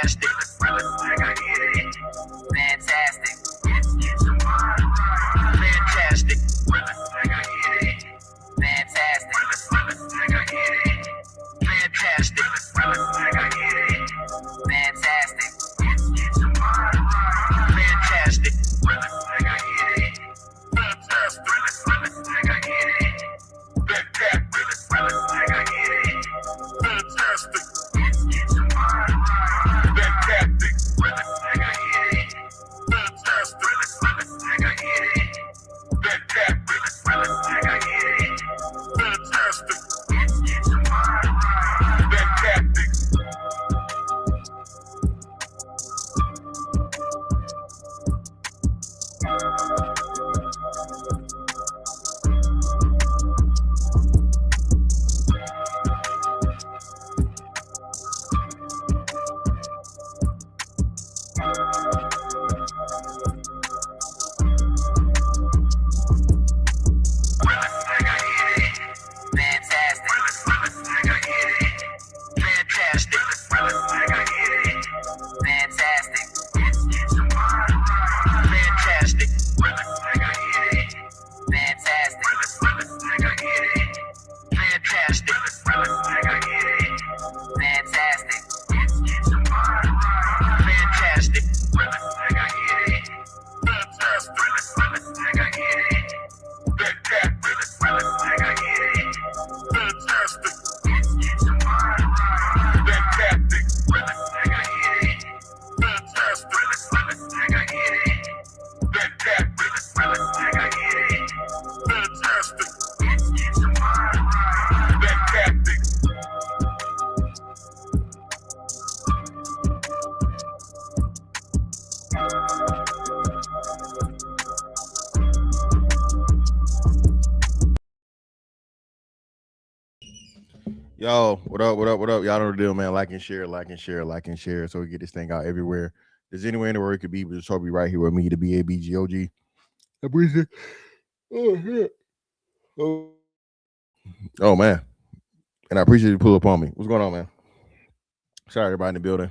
Fantastic. Fantastic. Fantastic. Fantastic. Fantastic. Fantastic. Yo, what up, what up, what up? Y'all know the deal, man. Like and share, like and share, like and share, so we get this thing out everywhere. There's anywhere in the world it could be, but just hope be right here with me, the BABGOG. Appreciate. Oh shit. Oh man, and I appreciate you pull up on me. What's going on, man? Sorry, everybody in the building.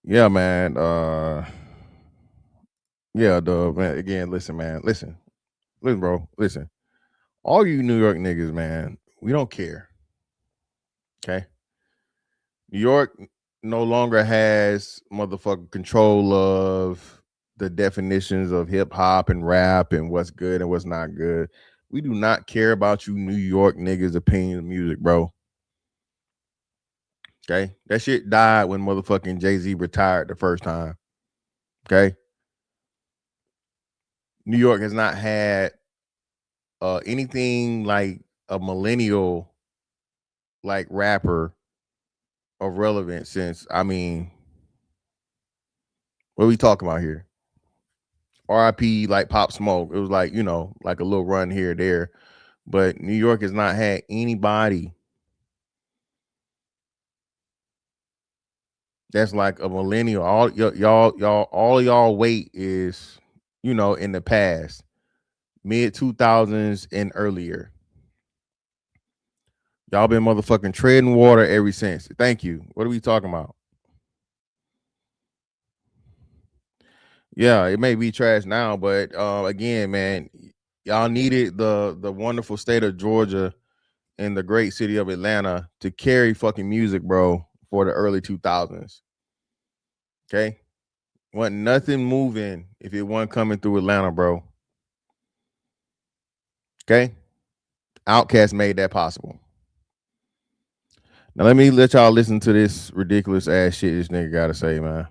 Yeah, man. Yeah, the man. Again, listen, man. Listen, bro. Listen. All you New York niggas, man. We don't care. Okay. New York no longer has motherfucking control of the definitions of hip hop and rap and what's good and what's not good. We do not care about you New York niggas' opinion of music, bro. Okay. That shit died when motherfucking Jay-Z retired the first time. Okay. New York has not had anything like a millennial like rapper of relevance since, I mean, what are we talking about here? RIP like Pop Smoke. It was like, you know, like a little run here or there. But New York has not had anybody that's like a millennial. All all of y'all weight is, you know, in the past, mid 2000s and earlier. Y'all been motherfucking treading water ever since. Thank you. What are we talking about? Yeah, it may be trash now, but again, man, y'all needed the wonderful state of Georgia and the great city of Atlanta to carry fucking music, bro, for the early 2000s. Okay? Wasn't nothing moving if it wasn't coming through Atlanta, bro. Okay? Outkast made that possible. Now let me let y'all listen to this ridiculous ass shit this nigga gotta say, man.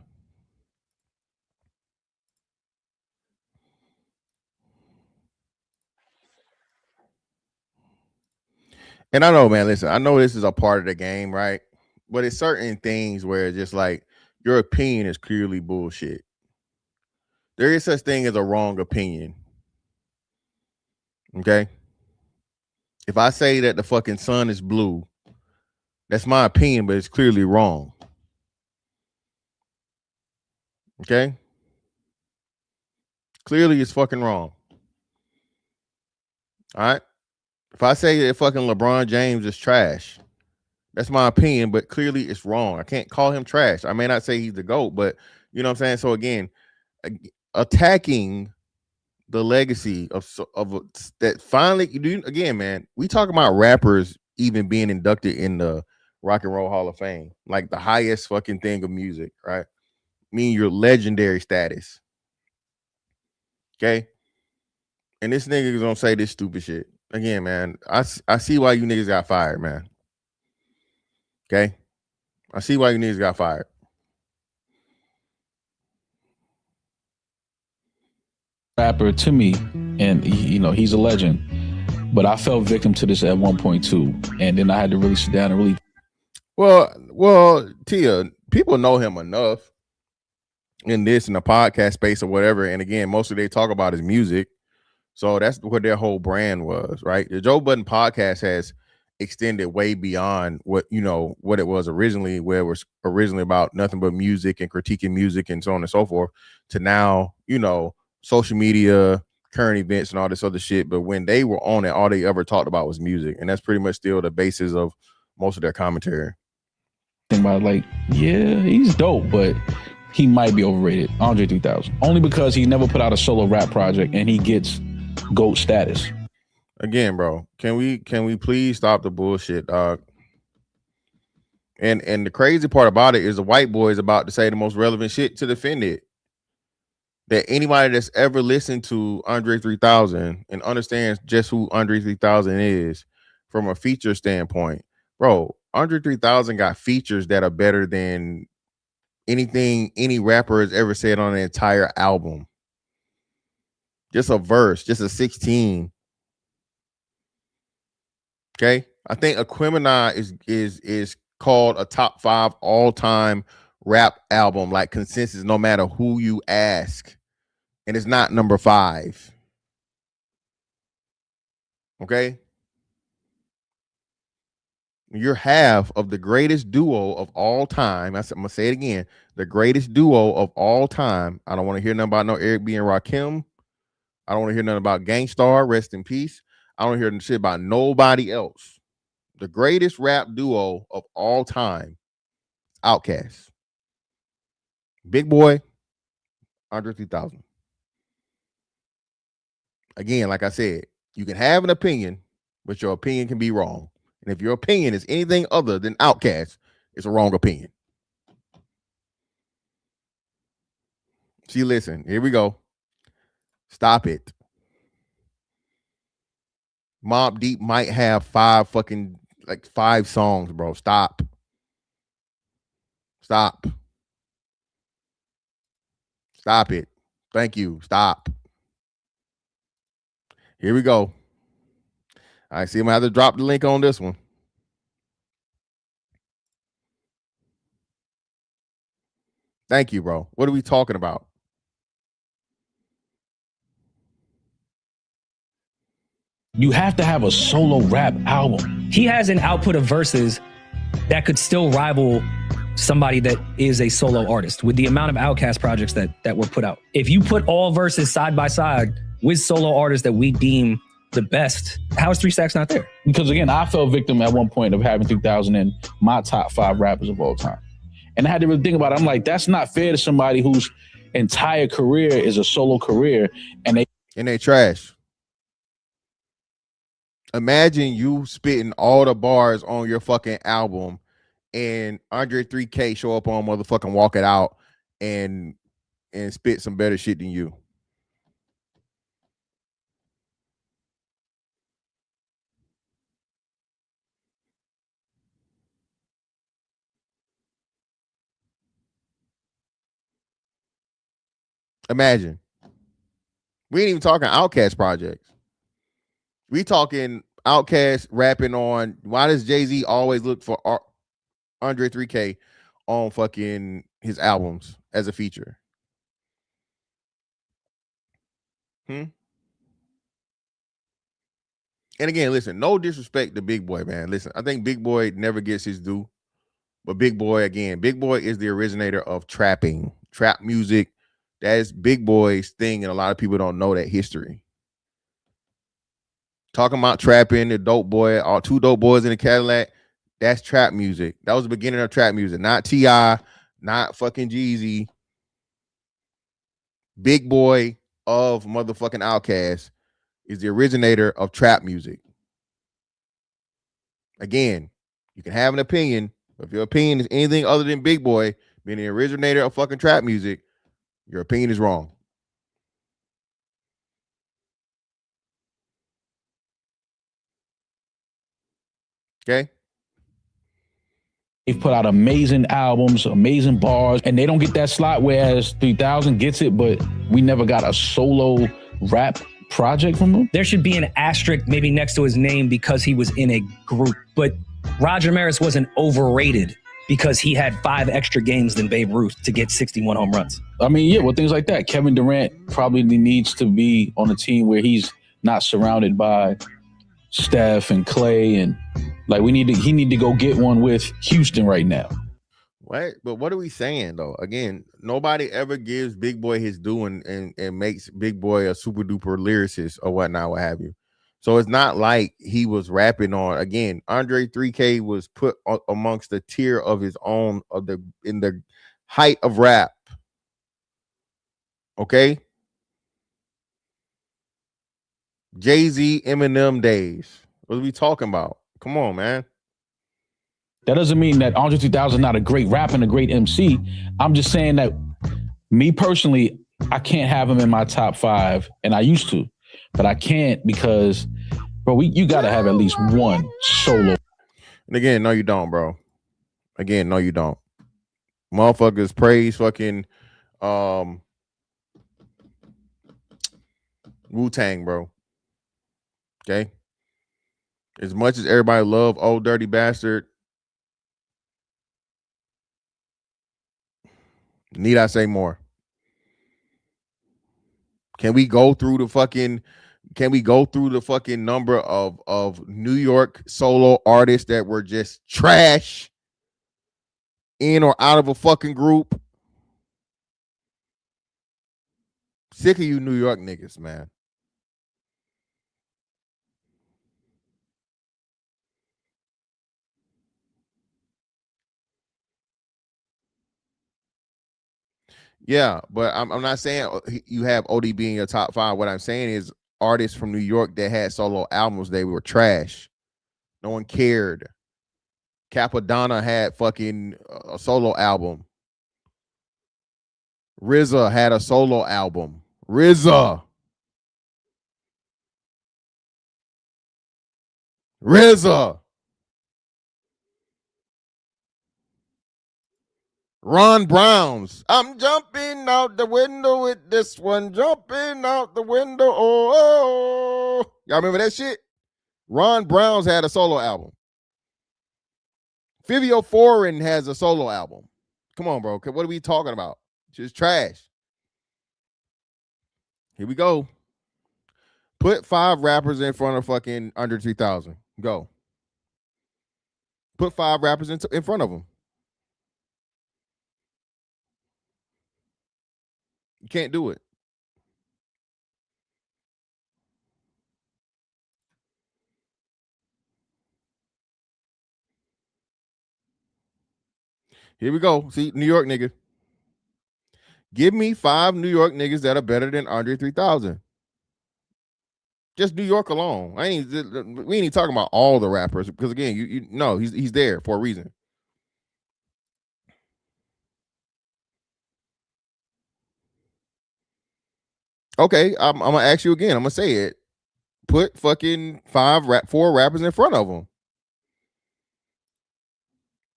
And I know, man, listen, I know this is a part of the game, right? But it's certain things where it's just like your opinion is clearly bullshit. There is such thing as a wrong opinion. Okay? If I say that the fucking sun is blue, that's my opinion, but it's clearly wrong. Okay? Clearly it's fucking wrong. All right? If I say that fucking LeBron James is trash, That's my opinion, but clearly it's wrong. I can't call him trash. I may not say he's the GOAT, but you know what I'm saying? So again, attacking the legacy of that finally you do again, man. We talk about rappers even being inducted in the Rock and Roll Hall of Fame, like the highest fucking thing of music, right? Mean your legendary status. Okay. And this nigga is gonna say this stupid shit. Again, man, I see why you niggas got fired, man. Okay. I see why you niggas got fired. Rapper to me, and he's a legend. But I fell victim to this at one point too, and then I had to really sit down and really. Well, Tia, people know him enough in this in the podcast space or whatever. And again, most of they talk about is music. So that's what their whole brand was, right? The Joe Budden podcast has extended way beyond what it was originally, where it was originally about nothing but music and critiquing music and so on and so forth, to now, social media, current events and all this other shit. But when they were on it, all they ever talked about was music. And that's pretty much still the basis of most of their commentary. Think about yeah, he's dope, but he might be overrated. Andre 3000. Only because he never put out a solo rap project and he gets GOAT status. Again, bro, can we please stop the bullshit, dog? And the crazy part about it is the white boy is about to say the most relevant shit to defend it. That anybody that's ever listened to Andre 3000 and understands just who Andre 3000 is from a feature standpoint, bro, Andre 3000 got features that are better than anything any rapper has ever said on an entire album. Just a verse, just a 16. Okay, I think Aquemini is called a top 5 all-time rap album, like consensus, no matter who you ask, and it's not number 5. Okay, you're half of the greatest duo of all time. I'm gonna say it again: the greatest duo of all time. I don't want to hear nothing about no Eric B and Rakim. I don't want to hear nothing about Gangstar, rest in peace. I don't hear shit about nobody else. The greatest rap duo of all time, Outkast. Big Boy, Andre 3000. Again, like I said, you can have an opinion, but your opinion can be wrong. And if your opinion is anything other than Outkast, it's a wrong opinion. See, listen, here we go. Stop it. Mobb Deep might have 5 songs, bro. Stop. Stop it. Thank you. Stop. Here we go. I see I'm gonna have to drop the link on this one. Thank you, bro. What are we talking about? You have to have a solo rap album. He has an output of verses that could still rival somebody that is a solo artist with the amount of Outkast projects that were put out. If you put all verses side by side with solo artists that we deem the best, how is 3 Stacks not there? Because again, I fell victim at one point of having 3000 in my top 5 rappers of all time. And I had to really think about it. I'm like, that's not fair to somebody whose entire career is a solo career and they trash. Imagine you spitting all the bars on your fucking album and Andre 3K show up on motherfucking Walk It Out and spit some better shit than you. Imagine. We ain't even talking Outkast projects. We talking Outkast rapping on. Why does Jay-Z always look for Andre 3K on fucking his albums as a feature? And again, listen, no disrespect to Big Boy, man. Listen, I think Big Boy never gets his due. But Big Boy is the originator of trap music. That's Big Boy's thing, and a lot of people don't know that history. Talking about trapping, the dope boy, all 2 dope boys in a Cadillac. That's trap music. That was the beginning of trap music. Not T.I., not fucking Jeezy. Big Boy of motherfucking Outkast is the originator of trap music. Again, you can have an opinion, but if your opinion is anything other than Big Boy being the originator of fucking trap music, your opinion is wrong. Okay? They've put out amazing albums, amazing bars, and they don't get that slot, whereas 3000 gets it, but we never got a solo rap project from him. There should be an asterisk maybe next to his name because he was in a group, but Roger Maris wasn't overrated because he had 5 extra games than Babe Ruth to get 61 home runs. I mean, yeah, well, things like that. Kevin Durant probably needs to be on a team where he's not surrounded by Steph and Clay, and like he need to go get one with Houston right now. Right, but what are we saying though? Again, nobody ever gives Big Boy his due and makes Big Boy a super duper lyricist or whatnot, what have you. So it's not like he was rapping on. Again, Andre 3K was put amongst the tier of his own in the height of rap. Okay, Jay-Z, Eminem days. What are we talking about? Come on, man. That doesn't mean that Andre 3000 is not a great rapper and a great MC. I'm just saying that me personally, I can't have him in my top 5, and I used to, but I can't because, bro, you got to have at least one solo. And again, no, you don't, bro. Again, no, you don't. Motherfuckers praise fucking Wu-Tang, bro. Okay? As much as everybody love Old Dirty Bastard, need I say more? Can we go through the fucking number of New York solo artists that were just trash in or out of a fucking group? Sick of you New York niggas, man. Yeah, but I'm not saying you have ODB in your top 5. What I'm saying is artists from New York that had solo albums, they were trash. No one cared. Capadonna had fucking a solo album. RZA had a solo album. RZA. Ron Browns. I'm jumping out the window with this one. Jumping out the window. Oh. Y'all remember that shit? Ron Browns had a solo album. Fivio Foreign has a solo album. Come on, bro. What are we talking about? Just trash. Here we go. Put 5 rappers in front of fucking under 3000. Go. Put 5 rappers in front of them. You can't do it. Here we go. See, New York nigga. Give me 5 New York niggas that are better than Andre 3000. Just New York alone. We ain't even talking about all the rappers because again, you know he's there for a reason. Okay, I'm gonna ask you again. I'm gonna say it. Put fucking 4 rappers in front of them.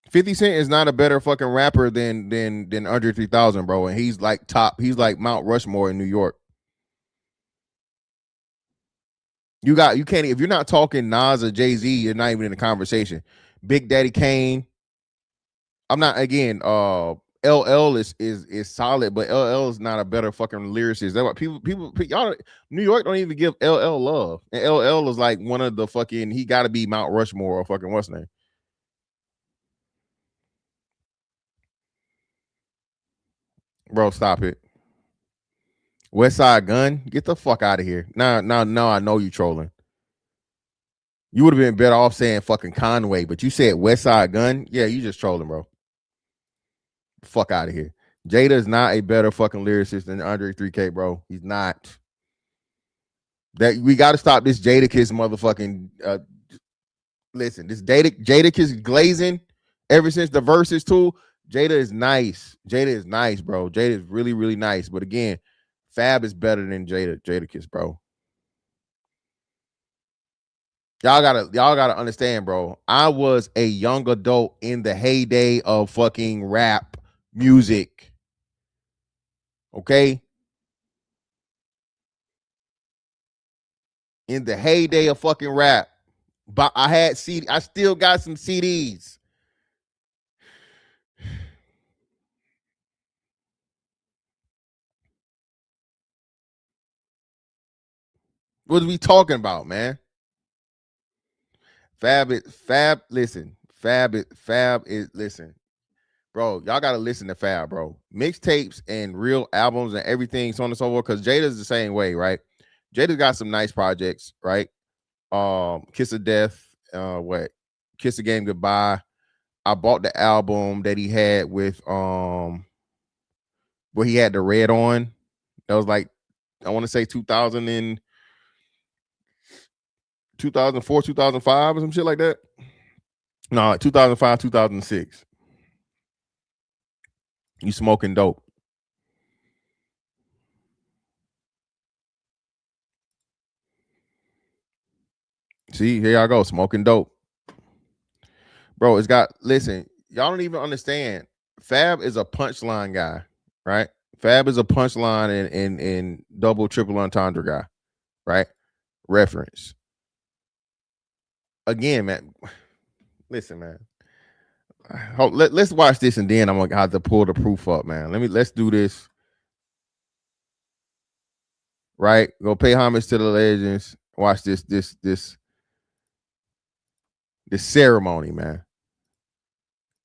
50 Cent is not a better fucking rapper than Andre 3000, bro. And he's like top. He's like Mount Rushmore in New York. You can't, if you're not talking Nas or Jay-Z, you're not even in the conversation. Big Daddy Kane. I'm not, again, LL is solid, but LL is not a better fucking lyricist. That's what people y'all New York don't even give LL love. And LL is like one of the fucking, he gotta be Mount Rushmore or fucking what's name. Bro, stop it. West Side Gun, get the fuck out of here. Now I know you trolling. You would have been better off saying fucking Conway, but you said West Side Gun. Yeah, you just trolling, bro. Fuck out of here. Jada is not a better fucking lyricist than Andre 3K, bro. He's not. That we got to stop this Jadakiss motherfucking. Listen, this Jadakiss glazing ever since the Versus tool. Jada is nice. Jada is nice, bro. Jada is really, really nice. But again, Fab is better than Jadakiss, bro. Y'all gotta understand, bro. I was a young adult in the heyday of fucking rap music. Okay? In the heyday of fucking rap. But I had I still got some CDs. What are we talking about, man? Fab, listen. Fab is, listen. Bro, y'all gotta listen to Fab, bro. Mixtapes and real albums and everything, so on and so forth. Because Jada's the same way, right? Jada's got some nice projects, right? Kiss of Death, Kiss the Game Goodbye. I bought the album that he had with where he had the red on. That was like, I want to say 2004, 2005 or some shit like that. No, 2005, 2006. You smoking dope. See, here y'all go, smoking dope. Bro, it's got, listen, y'all don't even understand. Fab is a punchline guy, right? Fab is a punchline and double, triple entendre guy, right? Reference. Again, man, listen, man. Let's watch this and then I'm gonna have to pull the proof up, man. Let's do this. Right? Go pay homage to the legends. Watch this ceremony, man.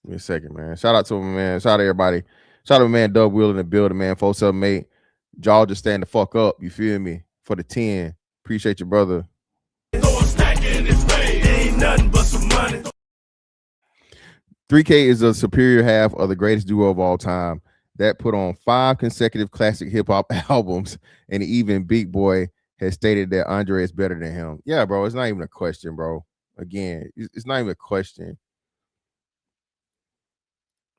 Give me a second, man. Shout out to him, man. Shout out to everybody. Shout out to man Doug Wheel in the building, man. 478. Y'all just stand the fuck up. You feel me? For the 10. Appreciate your brother. Ain't nothing but some money. 3K is a superior half of the greatest duo of all time that put on 5 consecutive classic hip-hop albums, and even Big Boy has stated that Andre is better than him. Yeah, bro, it's not even a question, bro. Again, it's not even a question.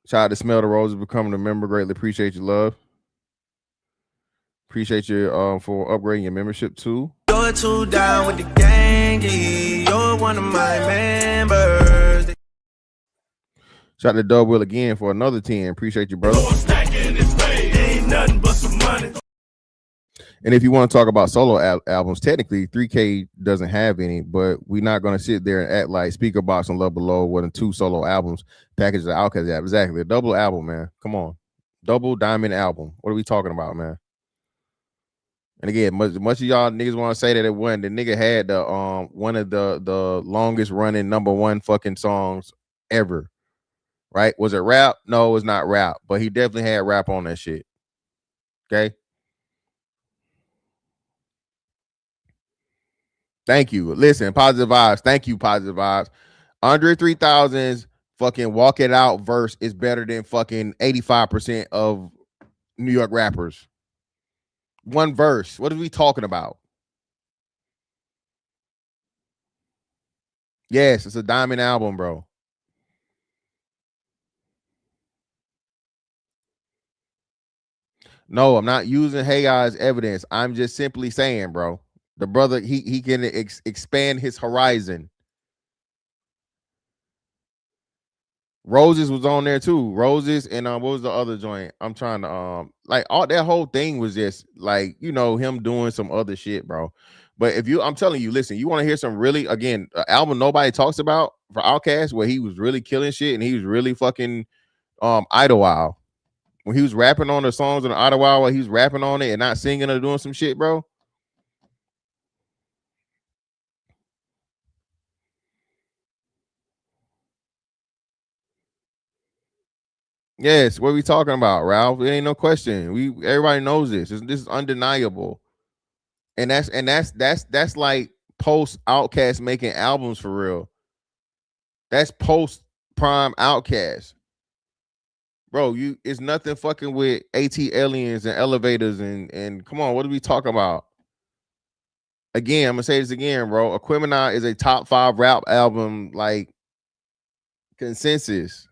Shout out to Smell the Roses, becoming a member. Greatly appreciate your love. Appreciate you for upgrading your membership too. You're too down with the gang. You're one of my members. Shout out to Doug Will again for another 10. Appreciate you, brother. Ain't nothing but some money. And if you want to talk about solo albums, technically 3K doesn't have any, but we're not going to sit there and act like Speaker Box and Love Below wasn't 2 solo albums packaged the Outkast album. Exactly. A double album, man. Come on. Double diamond album. What are we talking about, man? And again, much of y'all niggas want to say that it wasn't. The nigga had the one of the longest running #1 fucking songs ever. Right? Was it rap? No, it's not rap, but he definitely had rap on that shit. Okay. Thank you. Listen, positive vibes. Thank you, positive vibes. Andre 3000's fucking Walk It Out verse is better than fucking 85% of New York rappers. One verse. What are we talking about? Yes, it's a diamond album, bro. No, I'm not using Hey as evidence. I'm just simply saying, bro. The brother, he can expand his horizon. Roses was on there too. Roses and what was the other joint? I'm trying to like all that whole thing was just like, you know, him doing some other shit, bro. But if you, I'm telling you, listen, you want to hear some really, again, album nobody talks about for Outkast, where he was really killing shit and he was really fucking Idlewild. When he was rapping on the songs in Idlewild, while he was rapping on it and not singing or doing some shit, bro. Yes, what are we talking about, Ralph? It ain't no question. Everybody knows this. This is undeniable. And that's like post Outkast making albums for real. That's post prime Outkast. Bro, it's nothing fucking with AT aliens and elevators and come on, what are we talking about? Again, I'm gonna say this again, bro. Aquemini is a top 5 rap album, like consensus.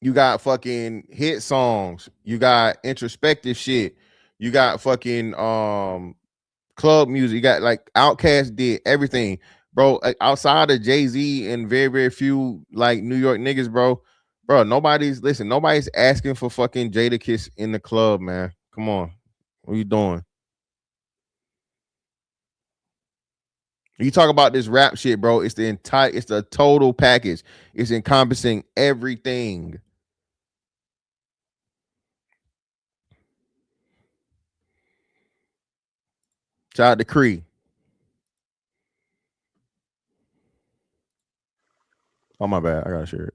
You got fucking hit songs. You got introspective shit. You got fucking club music. You got like Outkast did everything, bro. Outside of Jay-Z and very, very few like New York niggas, bro. Bro, nobody's asking for fucking Jadakiss in the club, man. Come on. What are you doing? You talk about this rap shit, bro. It's the total package. It's encompassing everything. Shout out to Cree. Oh, my bad. I gotta share it.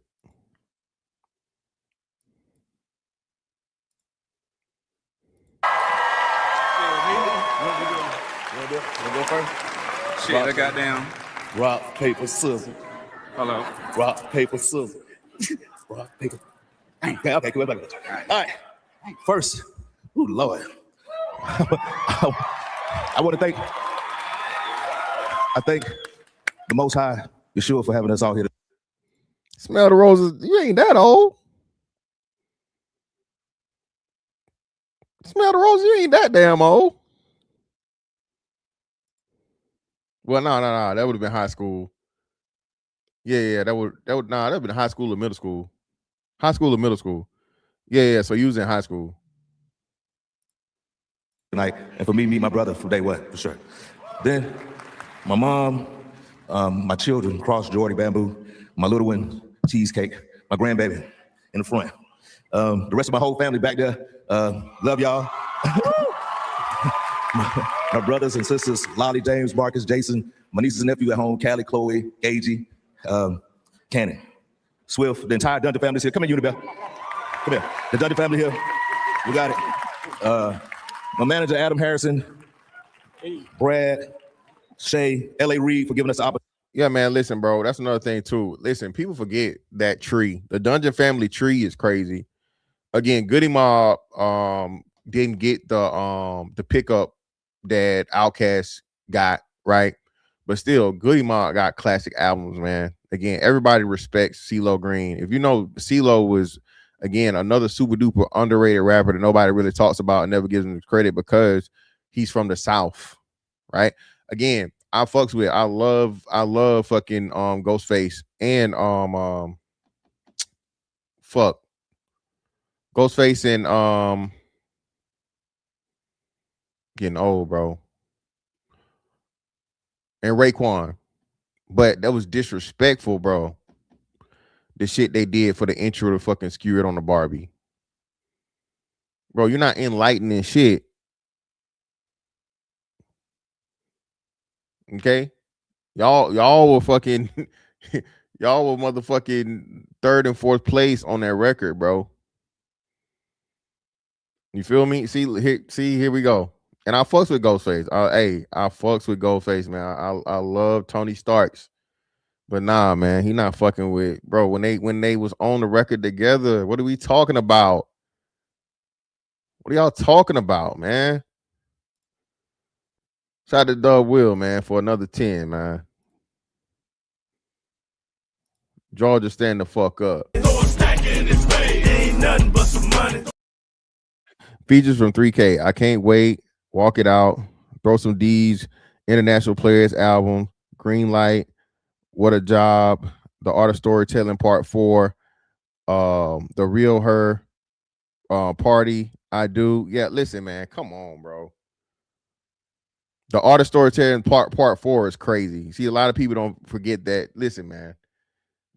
Wanna go first? Shit, I got down. Rock, paper, scissors. Hello. Rock, paper, scissors. Rock, paper. Okay, cool. All right. First, ooh, Lord. I want to thank the Most High, Yeshua, for having us all here. Smell the roses. You ain't that old. Smell the roses. You ain't that damn old. Well, no. That would have been high school. Yeah. That would have been high school or middle school. High school or middle school. Yeah. So you was in high school. Tonight, and for me, meet my brother from day one, for sure. Then, my mom, my children, Cross, Jordy, Bamboo, my little one, Cheesecake, my grandbaby in the front. The rest of my whole family back there, love y'all. My brothers and sisters, Lolly, James, Marcus, Jason, my nieces and nephew at home, Callie, Chloe, Gagey, Cannon, Swift, the entire Dungeon family's here. Come here, Unibel. Come here. The Dungeon family here. We got it. My manager, Adam Harrison, Brad, Shay, L.A. Reid for giving us the opportunity. Yeah, man, listen, bro. That's another thing, too. Listen, people forget that tree. The Dungeon family tree is crazy. Again, Goody Mob didn't get the pickup that Outkast got, right? But still, Goody Mob got classic albums, man. Again, everybody respects CeeLo Green. If you know, CeeLo was, again, another super duper underrated rapper that nobody really talks about and never gives him credit because he's from the South, right? Again, I love fucking Ghostface and Ghostface and getting old, bro. And Raekwon. But that was disrespectful, bro. The shit they did for the intro to fucking Skew It on the Barbie. Bro, you're not enlightening shit. Okay? Y'all were fucking y'all were motherfucking 3rd and 4th place on that record, bro. You feel me? See, here we go. And I fucks with Ghostface. I fucks with Ghostface, man. I love Tony Starks. But nah, man, he not fucking with, bro. When they was on the record together, what are we talking about? What are y'all talking about, man? Shout out to Doug Will, man, for another 10, man. Georgia, stand the fuck up. Features from 3K. I can't wait. Walk It Out. Throw Some D's. International Players album. Green Light. What a Job. The Art of Storytelling Part 4. The Real Her. Party. I Do. Yeah, listen, man. Come on, bro. The Art of Storytelling Part 4 is crazy. See, a lot of people don't forget that. Listen, man.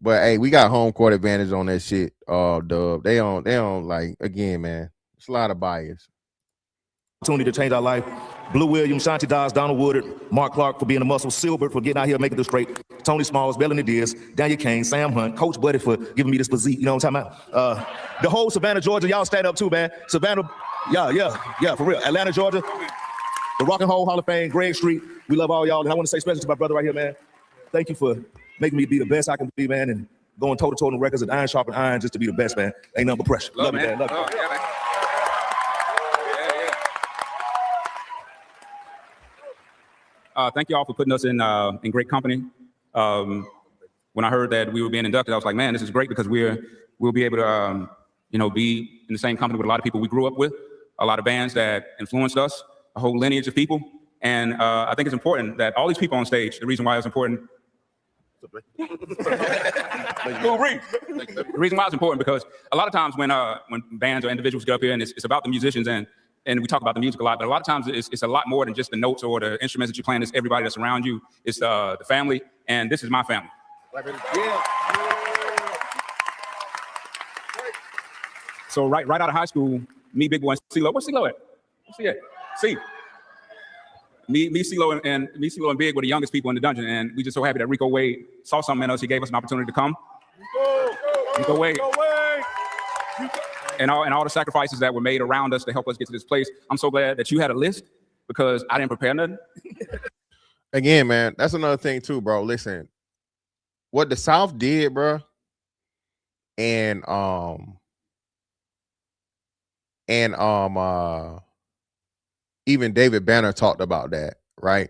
But hey, we got home court advantage on that shit. Dub. They don't like, again, man. It's a lot of bias. Opportunity to change our life. Blue Williams, Shanti Dodds, Donald Woodard, Mark Clark for being a muscle, Silbert for getting out here making this straight, Tony Smalls, Melanie Diaz, Daniel Kane, Sam Hunt, Coach Buddy for giving me this physique. You know what I'm talking about? The whole Savannah, Georgia, y'all stand up too, man. Savannah, Yeah, for real. Atlanta, Georgia, the Rock and Roll Hall of Fame, Greg Street. We love all y'all. And I want to say special to my brother right here, man. Thank you for making me be the best I can be, man, and going toe-to-toe on the records and iron sharpen iron just to be the best, man. Ain't nothing but pressure. Love you, man. Love you. Yeah, man. Thank you all for putting us in great company. When I heard that we were being inducted, I was like, man, this is great because we'll be able to, be in the same company with a lot of people we grew up with, a lot of bands that influenced us, a whole lineage of people. And I think it's important that all these people on stage, the reason why it's important. The reason why it's important because a lot of times when bands or individuals get up here and it's about the musicians and we talk about the music a lot, but a lot of times it's a lot more than just the notes or the instruments that you're playing. It's everybody that's around you. It's the family, and this is my family. Yeah. So right out of high school, me, Big Boy, and CeeLo. Where's CeeLo at? Where's he at? C. Me, CeeLo, and Big were the youngest people in the dungeon, and we just so happy that Rico Wade saw something in us. He gave us an opportunity to come. Rico Wade. And all the sacrifices that were made around us to help us get to this place. I'm so glad that you had a list because I didn't prepare nothing. Again, man, that's another thing too, bro. Listen, what the South did, bro, and even David Banner talked about that, right?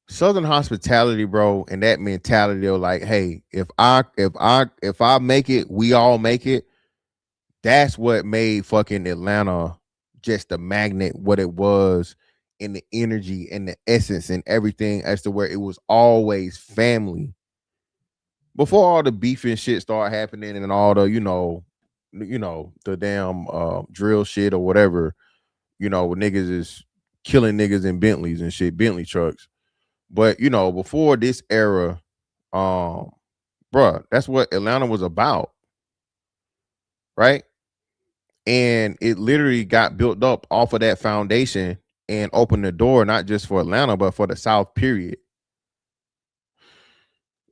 Southern hospitality, bro, and that mentality of like, hey, if I make it, we all make it. That's what made fucking Atlanta just the magnet, what it was, in the energy and the essence and everything, as to where it was always family. Before all the beef and shit started happening and all the, the damn drill shit or whatever, niggas is killing niggas in Bentleys and shit, Bentley trucks. But before this era, bruh, that's what Atlanta was about, right? And it literally got built up off of that foundation and opened the door not just for Atlanta but for the South, period.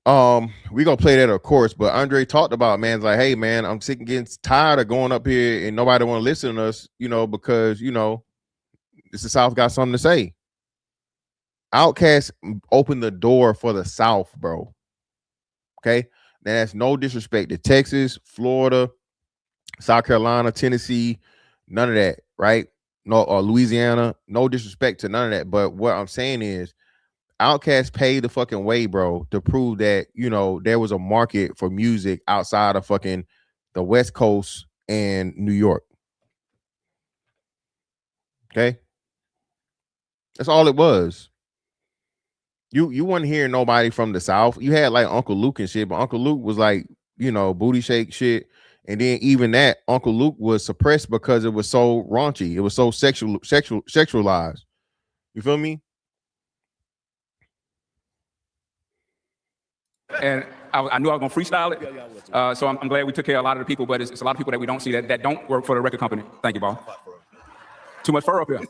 We gonna play that, of course, but Andre talked about, man, like, hey man, I'm sick and getting tired of going up here and nobody want to listen to us, because it's the South got something to say. Outkast opened the door for the South, bro. Okay, now that's no disrespect to Texas, Florida, South Carolina, Tennessee, none of that, right? No, or Louisiana, no disrespect to none of that. But what I'm saying is, Outkast paid the fucking way, bro, to prove that, there was a market for music outside of fucking the West Coast and New York. Okay? That's all it was. You weren't hearing nobody from the South. You had like Uncle Luke and shit, but Uncle Luke was like, booty shake shit. And then even that, Uncle Luke was suppressed because it was so raunchy. It was so sexualized. You feel me? And I knew I was gonna freestyle it. So I'm glad we took care of a lot of the people, but it's a lot of people that we don't see that don't work for the record company. Thank you, Bob. Too much fur up here.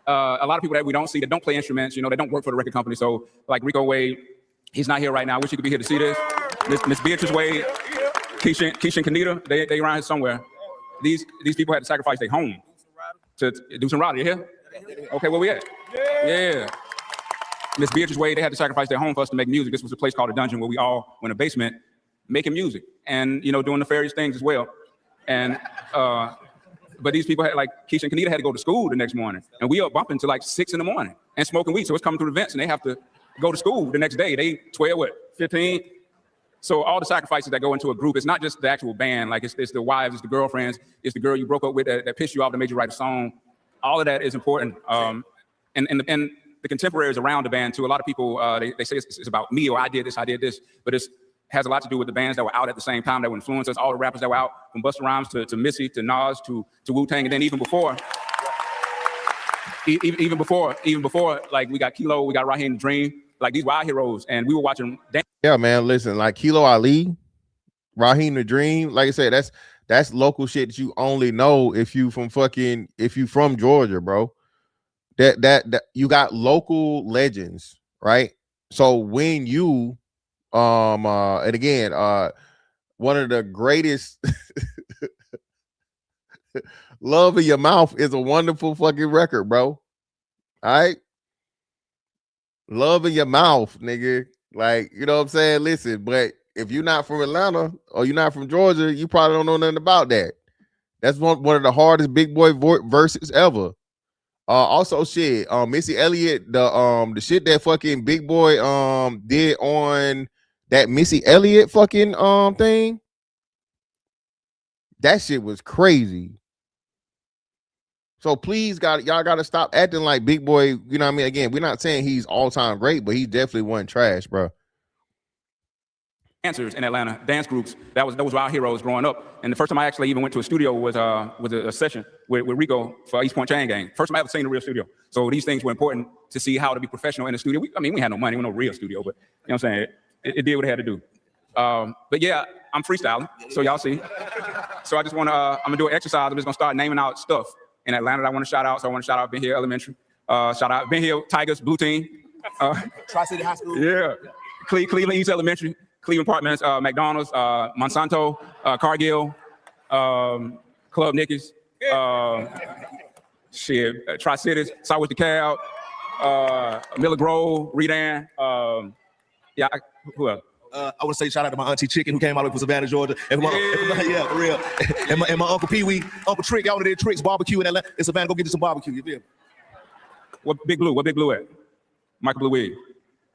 A lot of people that we don't see that don't play instruments, that don't work for the record company. So like Rico Wade, he's not here right now. I wish he could be here to see this. Miss Beatrice Wade, Keisha and Kanita, they around here somewhere. These people had to sacrifice their home to do some rally. You here? Okay, where we at? Yeah. Miss Beatrice Wade, they had to sacrifice their home for us to make music. This was a place called the Dungeon where we all went in a basement making music and, doing nefarious things as well. And, but these people had, like Keisha and Kanita had to go to school the next morning. And we up bumping till like 6 a.m. and smoking weed. So it's coming through the vents and they have to go to school the next day. They 12, 15? So all the sacrifices that go into a group, it's not just the actual band. Like it's the wives, it's the girlfriends, it's the girl you broke up with that pissed you off that made you write a song. All of that is important. And the contemporaries around the band too. A lot of people, they say it's about me or I did this, but it has a lot to do with the bands that were out at the same time that would influence us. All the rappers that were out, from Busta Rhymes to Missy to Nas to Wu-Tang, and then even before, like we got Kilo, we got Raheem Dream, like these were our heroes, and we were watching. Yeah, man. Listen, like Kilo Ali, Raheem the Dream, like I said, that's local shit that you only know if you from Georgia, bro. That you got local legends, right? So when you and again, one of the greatest Love in Your Mouth is a wonderful fucking record, bro. All right. Love in Your Mouth, nigga. Like, you know what I'm saying? Listen, but if you're not from Atlanta or you're not from Georgia, you probably don't know nothing about that. That's one of the hardest big boy verses ever. Also shit, Missy Elliott, the shit that fucking Big Boy did on that Missy Elliott fucking thing. That shit was crazy. So please, y'all gotta stop acting like Big Boy. You know what I mean? Again, we're not saying he's all time great, but he definitely wasn't trash, bro. Dancers in Atlanta, dance groups. Those were our heroes growing up. And the first time I actually even went to a studio was a session with Rico for East Point Chain Gang. First time I ever seen a real studio. So these things were important to see how to be professional in the studio. We had no money, we had no real studio, but you know what I'm saying? It did what it had to do. But yeah, I'm freestyling, so y'all see. So I just want to, I'm gonna do an exercise. I'm just gonna start naming out stuff in Atlanta that I want to shout out. So I want to shout out Ben Hill Elementary. Shout out Ben Hill Tigers, Blue Team. Tri-City High School. Yeah. Cleveland East Elementary, Cleveland Apartments, McDonald's, Monsanto, Cargill, Club Nicky's, Tri-Cities, Southwest DeKalb, Miller Grove, Redan. Who else? I want to say shout out to my auntie Chicken who came all the way from Savannah, Georgia. And yeah, for real. And my Uncle Pee Wee, Uncle Trick, y'all did Trick's barbecue in Atlanta. In Savannah, go get you some barbecue. You feel me? What Big Blue at? Michael Blue Wig.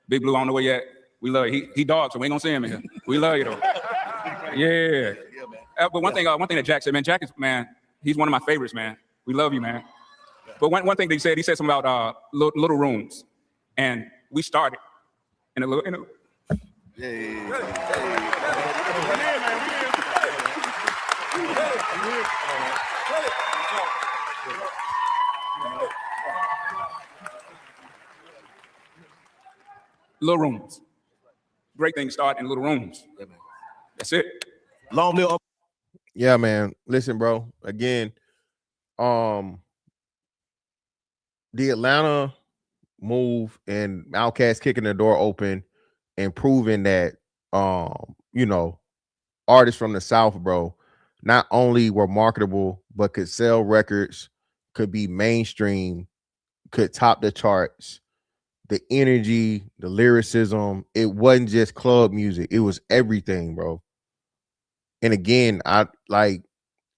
Big Blue on the way yet. We love you. He dog, so we ain't gonna see him in here. We love you though. Yeah. But one thing that Jack said, man, Jack is, man, he's one of my favorites, man. We love you, man. But one thing that he said something about little rooms, and we started in a little. Little rooms. Great things start in little rooms. That's it. Long live. Yeah, man. Listen, bro. Again, the Atlanta move and Outkast kicking the door open and proving that artists from the South, bro, not only were marketable, but could sell records, could be mainstream, could top the charts. The energy, the lyricism, it wasn't just club music, it was everything, bro. And again,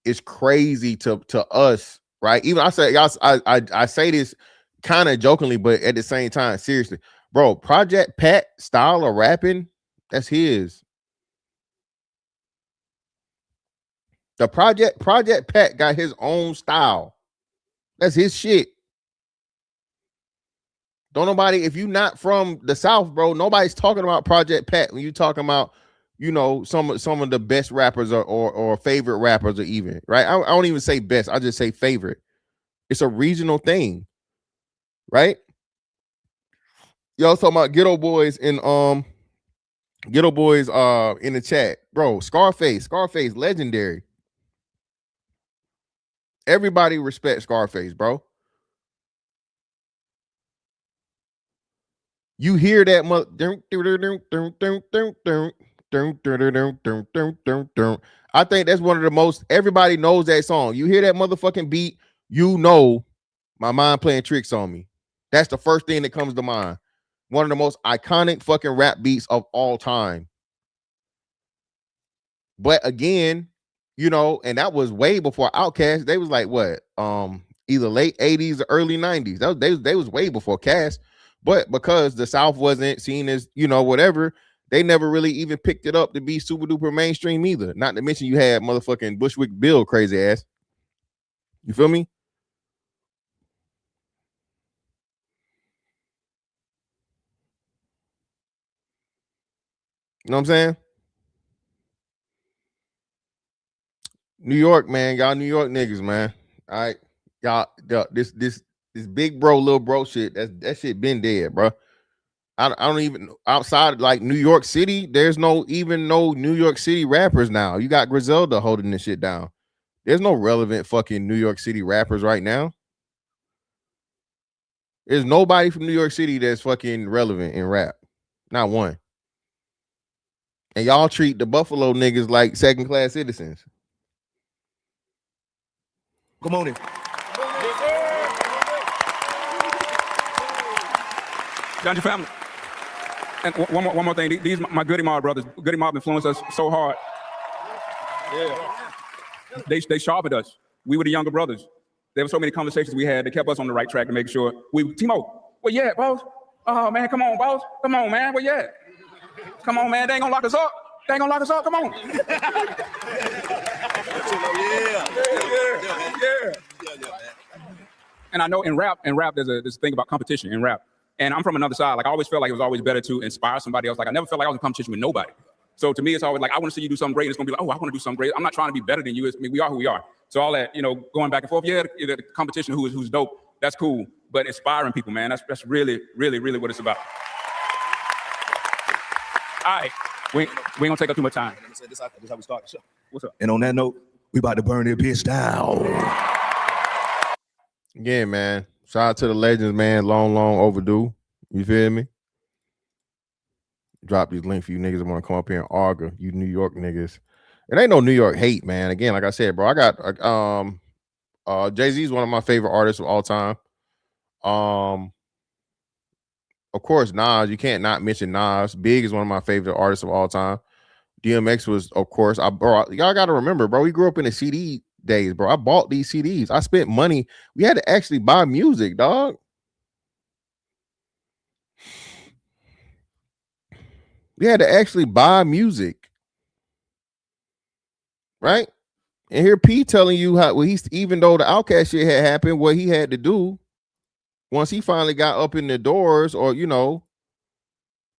it's crazy to us, right? Even I say this kind of jokingly, but at the same time, seriously, bro. Project Pat style of rapping, that's his. The Project Pat got his own style. That's his shit. Don't nobody, if you not from the South, bro, nobody's talking about Project Pat when you talking about, some of the best rappers or favorite rappers or even, right? I don't even say best. I just say favorite. It's a regional thing, right? Y'all talking about Ghetto Boys in the chat. Bro, Scarface, legendary. Everybody respect Scarface, bro. You hear that I think that's one of the most, everybody knows that song. You hear that motherfucking beat, my mind playing tricks on me. That's the first thing that comes to mind. One of the most iconic fucking rap beats of all time. But again, and that was way before Outkast. They was like what? Either late 80s or early 90s. They was way before Cast. But because the South wasn't seen as, whatever, they never really even picked it up to be super duper mainstream either. Not to mention you had motherfucking Bushwick Bill crazy ass. You feel me? You know what I'm saying? New York, man. Y'all New York niggas, man. All right. Y'all, this big bro, little bro shit, that shit been dead, bro. I don't even, outside like New York City, there's no New York City rappers now. You got Griselda holding this shit down. There's no relevant fucking New York City rappers right now. There's nobody from New York City that's fucking relevant in rap. Not one. And y'all treat the Buffalo niggas like second-class citizens. Come on in. Dungeon family. And one more thing. These my Goody Mob brothers. Goody Mob influenced us so hard. Yeah. They sharpened us. We were the younger brothers. There were so many conversations we had that kept us on the right track to make sure Timo, well, yeah, boss. Oh, man, come on, boss. Come on, man. Well, yeah. Come on, man. They ain't gonna lock us up. They ain't gonna lock us up. Come on. Yeah. And I know in rap, there's this thing about competition in rap. And I'm from another side. Like, I always felt like it was always better to inspire somebody else. Like, I never felt like I was in competition with nobody. So to me, it's always like, I want to see you do something great. And it's going to be like, oh, I want to do something great. I'm not trying to be better than you. We are who we are. So all that, going back and forth, yeah, the competition, who's dope, that's cool. But inspiring people, man, that's really, really, really what it's about. All right. We ain't going to take up too much time. This how we start the show. What's up? And on that note, we about to burn their bitch down. Yeah, man. Shout out to the legends, man. Long overdue. You feel me? Drop these links for you niggas that want to come up here and argue. You New York niggas. It ain't no New York hate, man. Again, like I said, bro, I got Jay-Z is one of my favorite artists of all time. Of course, Nas. You can't not mention Nas. Big is one of my favorite artists of all time. DMX was, of course. Y'all got to remember, bro. We grew up in the CD days, bro. I bought these CDs. I spent money. We had to actually buy music, dog. We had to actually buy music, right? And here P telling you how even though the Outkast shit had happened, what he had to do once he finally got up in the doors, or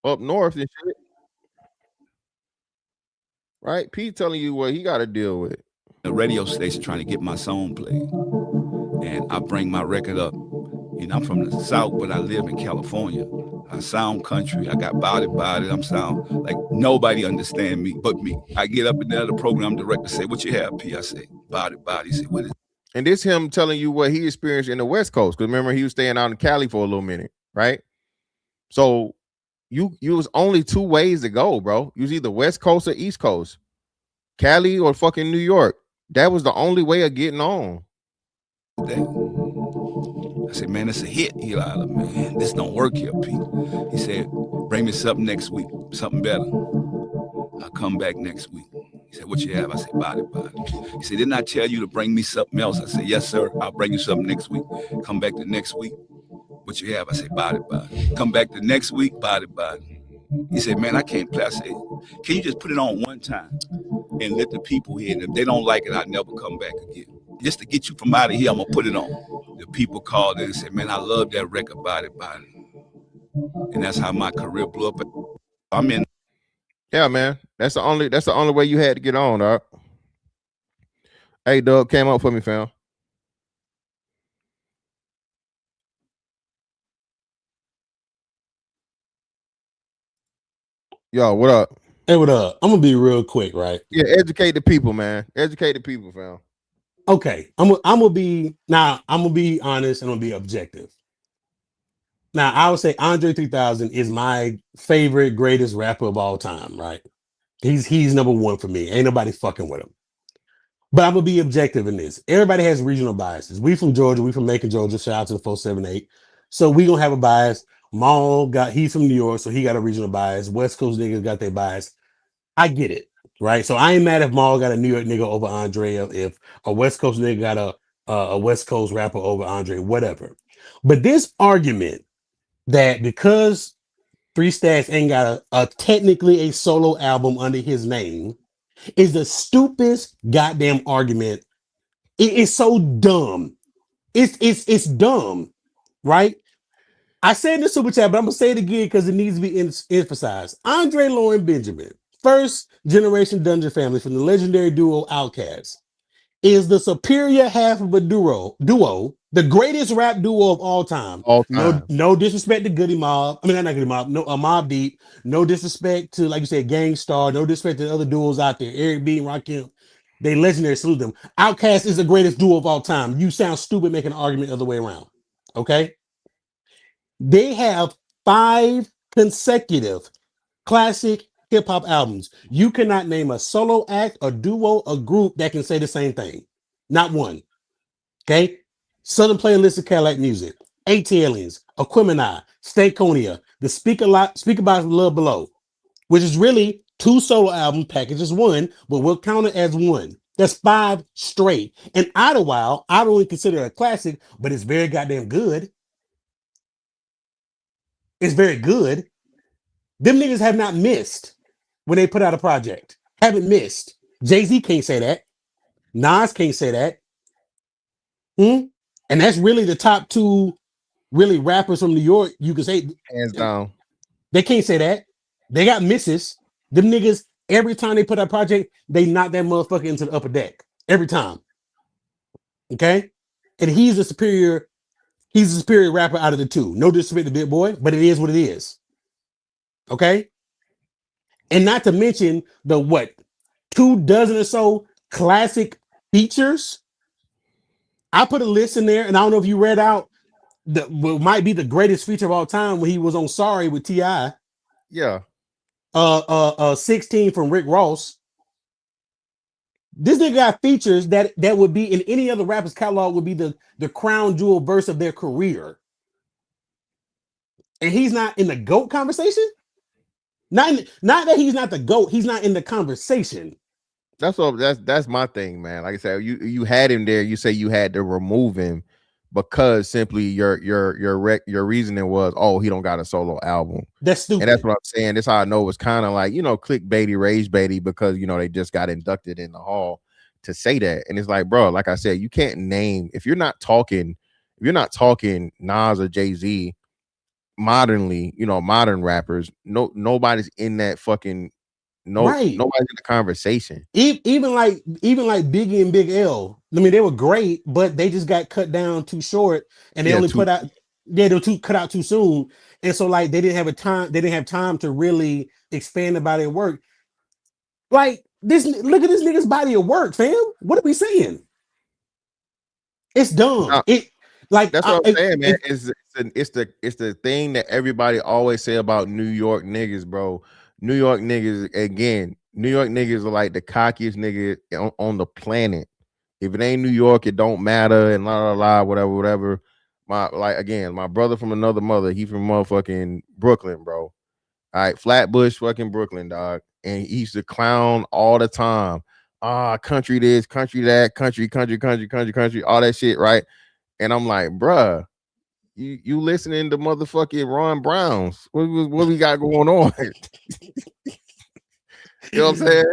up north and shit, right? P telling you what he got to deal with. The radio station trying to get my song played, and I bring my record up. I'm from the South, but I live in California. I sound country. I got body. I'm sound like nobody understand me but me. I get up in there, the program director say, "What you have, P?" I say, "Body." He say, "What is it?" And this him telling you what he experienced in the West Coast. Because remember, he was staying out in Cali for a little minute, right? So you was only two ways to go, bro. You was either West Coast or East Coast, Cali or fucking New York. That was the only way of getting on. I said, "Man, it's a hit." He like, "Man, this don't work here, Pete." He said, "Bring me something next week, something better." I'll come back next week. He said, "What you have?" I said, "Body." He said, "Didn't I tell you to bring me something else?" I said, "Yes, sir. I'll bring you something next week." Come back the next week. "What you have?" I said, "Body." Come back the next week, body. He said, "Man, I can't play." I said, "Can you just put it on one time and let the people hear it? If they don't like it, I'll never come back again. Just to get you from out of here, I'm going to put it on." The people called in and said, "Man, I love that record, Body." And that's how my career blew up. I'm in. Yeah, man. That's the only way you had to get on, dog. Hey, Doug, came up for me, fam. Yo, what up? Hey, what up? I'm gonna be real quick, right? Yeah, educate the people, man. Educate the people, fam. Okay, I'm gonna be honest and I'm gonna be objective. Now, I would say Andre 3000 is my favorite, greatest rapper of all time, right? He's number one for me. Ain't nobody fucking with him. But I'm gonna be objective in this. Everybody has regional biases. We from Georgia, we from Macon, Georgia. Shout out to the 478. So we gonna have a bias. He's from New York, so he got a regional bias. West Coast niggas got their bias. I get it, right? So I ain't mad if Maul got a New York nigga over Andre, if a West Coast nigga got a West Coast rapper over Andre, whatever. But this argument that because Three Stacks ain't got a technically a solo album under his name is the stupidest goddamn argument. It's so dumb. It's dumb, right? I said in the super chat, but I'm gonna say it again because it needs to be emphasized. Andre Lauren Benjamin, first generation Dungeon family from the legendary duo Outkast, is the superior half of a duo, the greatest rap duo of all time. No disrespect to Goody Mob. I mean, not Goody Mob. No, Mob Deep. No disrespect to, like you said, Gangstar. No disrespect to the other duos out there. Eric B and Rakim. They legendary. Salute them. Outkast is the greatest duo of all time. You sound stupid making an argument the other way around. Okay. They have 5 consecutive classic hip hop albums. You cannot name a solo act, a duo, a group that can say the same thing. Not one. Okay, Southern Playlist of Cadillac Music, ATLiens, Aquemini, Stakeonia, the Speaker Box Love Below, which is really 2 solo album packages, one, but we'll count it as one. That's 5 straight. And Idlewild, I don't really consider it a classic, but it's very goddamn good. It's very good. Them niggas have not missed when they put out a project. Haven't missed. Jay-Z can't say that. Nas can't say that. And that's really the top 2 really rappers from New York. You can say Hands down. They can't say that. They got misses. Them niggas, every time they put out a project, they knock that motherfucker into the upper deck. Every time. Okay? And he's a superior rapper out of the 2. No disrespect to Big Boy, but it is what it is. Okay? And not to mention the 24 or so classic features. I put a list in there, and I don't know if you read out what might be the greatest feature of all time when he was on Sorry with T.I. Yeah. 16 from Rick Ross. This nigga got features that would be in any other rapper's catalog would be the crown jewel verse of their career. And he's not in the GOAT conversation? Not that he's not the GOAT, he's not in the conversation. That's my thing, man. Like I said, you had him there. You say you had to remove him because simply your reasoning was, oh, he don't got a solo album. That's stupid. And that's what I'm saying. That's how I know it's kind of like, clickbaity, rage baity, because they just got inducted in the hall to say that. And it's like, bro, like I said, you can't name if you're not talking Nas or Jay-Z modernly, modern rappers. Nobody's in that fucking. Nobody's in the conversation. Even like Biggie and Big L. I mean, they were great, but they just got cut down too short, and they only put out. Yeah, they were cut out too soon, and so like they didn't have time to really expand the body of work. Like this, look at this nigga's body of work, fam. What are we saying? It's dumb. That's what I'm saying, man. It's the thing that everybody always say about New York niggas, bro. New York niggas, again, New York niggas are like the cockiest nigga on the planet. If it ain't New York, it don't matter, and whatever. My brother from another mother, he from motherfucking Brooklyn, bro. All right, Flatbush, fucking Brooklyn, dog. And he used to clown all the time. Country this, country that, country, all that shit, right? And I'm like, bruh, you listening to motherfucking Ron Browns? What we got going on? You know what I'm saying?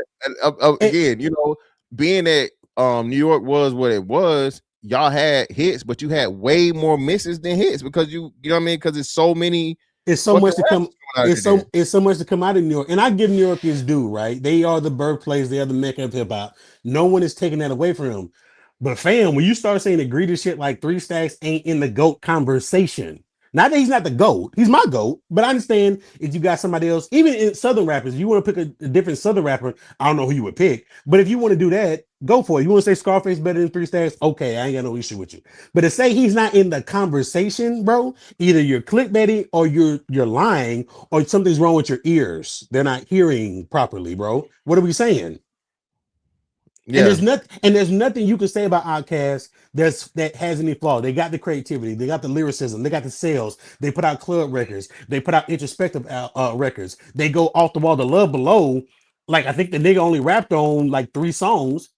Again, being that New York was what it was, y'all had hits, but you had way more misses than hits because you know what I mean? Because it's so many. It's so much to come. It's so much to come out of New York, and I give New York his due. Right, they are the birthplace. They are the mecca of hip hop. No one is taking that away from them. But fam, when you start saying egregious shit like 3 Stacks ain't in the GOAT conversation, not that he's not the GOAT, he's my GOAT. But I understand if you got somebody else, even in Southern rappers, you want to pick a different Southern rapper. I don't know who you would pick, but if you want to do that, go for it. You want to say Scarface better than 3 Stacks? Okay, I ain't got no issue with you. But to say he's not in the conversation, bro, either you're clickbaiting or you're lying or something's wrong with your ears. They're not hearing properly, bro. What are we saying? Yeah. And there's nothing you can say about Outkast that has any flaw. They got the creativity, they got the lyricism, they got the sales. They put out club records, they put out introspective records. They go off the wall. The Love Below, like I think the nigga only rapped on like 3 songs,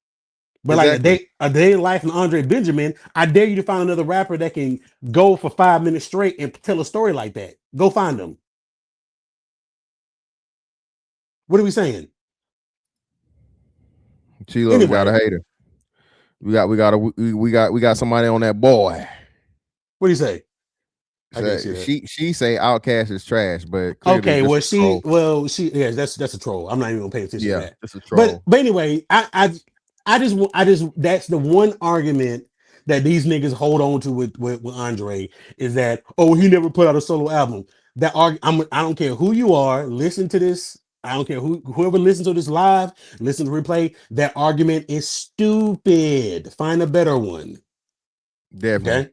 but exactly. Like a day in life and Andre Benjamin. I dare you to find another rapper that can go for 5 minutes straight and tell a story like that. Go find them. What are we saying? Chilo, we got a hater. We got somebody on that boy. What do you say? She say Outkast is trash, but okay, well that's a troll. I'm not even gonna pay attention to that. That's a troll. But anyway, I just that's the one argument that these niggas hold on to with Andre is that he never put out a solo album. I don't care who you are, listen to this. I don't care whoever listens to this live, listen to replay. That argument is stupid. Find a better one. Definitely. Okay.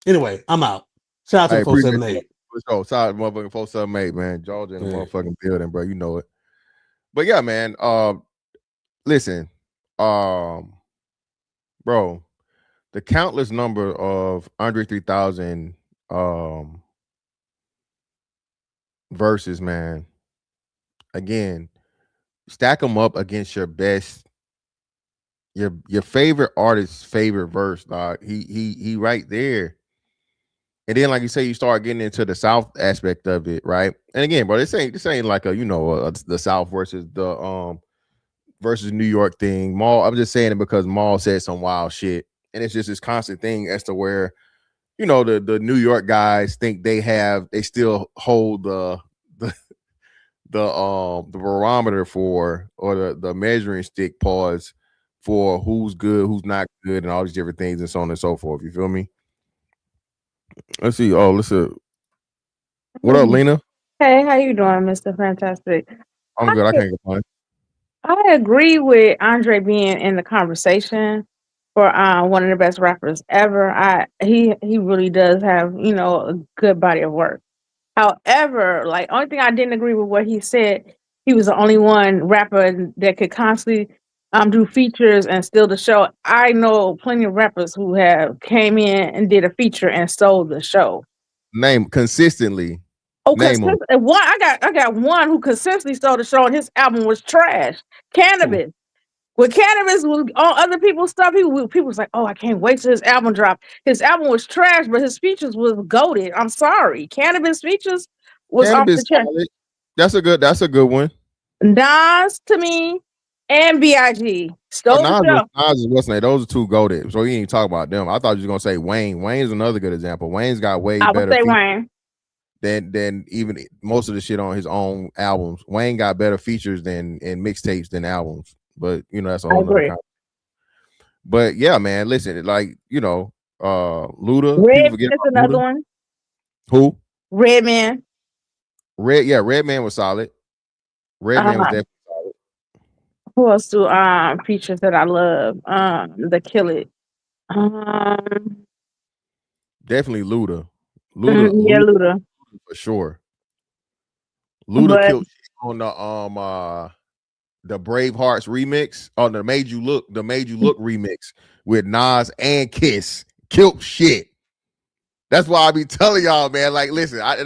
Anyway, I'm out. Shout out to 478. Shout out to motherfucking 478, man. Georgia in the motherfucking building, bro. You know it. But yeah, man. Listen, bro. the countless number of Andre 3000 verses, man. Again, stack them up against your best, your favorite artist's favorite verse, dog. He right there. And then, like you say, you start getting into the South aspect of it, right? And again, bro, this ain't like a the South versus the versus New York thing. Maul, I'm just saying it because Maul said some wild shit, and it's just this constant thing as to where the New York guys think they still hold the the barometer for, or the measuring stick pause for who's good, who's not good, and all these different things, and so on and so forth. You feel me? Let's see. Oh, listen. What up, Lena? Hey, how you doing, Mr. Fantastic? I'm good. I can't complain. I agree with Andre being in the conversation for one of the best rappers ever. He really does have, a good body of work. However, like, only thing I didn't agree with what he said, he was the only one rapper that could constantly do features and steal the show. I know plenty of rappers who have came in and did a feature and stole the show. Name consistently. Oh, Name them. one I got one who consistently stole the show, and his album was trash. Cannabis. When Cannabis was on other people's stuff, people was like, "Oh, I can't wait till his album drop." His album was trash, but his features was goated. I'm sorry, Cannabis features was off Cannabis the chain. solid. That's a good one. Nas to me and Big stole the show. Nas is what's name. Those are two goated. So you ain't talk about them. I thought you was gonna say Wayne. Wayne's another good example. Wayne's got way I would better say Wayne. than even most of the shit on his own albums. Wayne got better features and mixtapes than albums. But that's a whole nother conversation. But yeah, man, listen, like Luda. Redman is another one. Who? Redman. Redman was solid. Redman was definitely solid. Who else do features that I love? The Kill It. Definitely Luda. Luda for sure. Luda killed on the Bravehearts remix, on the Made You Look remix with Nas and Kiss. Killed shit. That's why I be telling y'all, man. Like, listen, I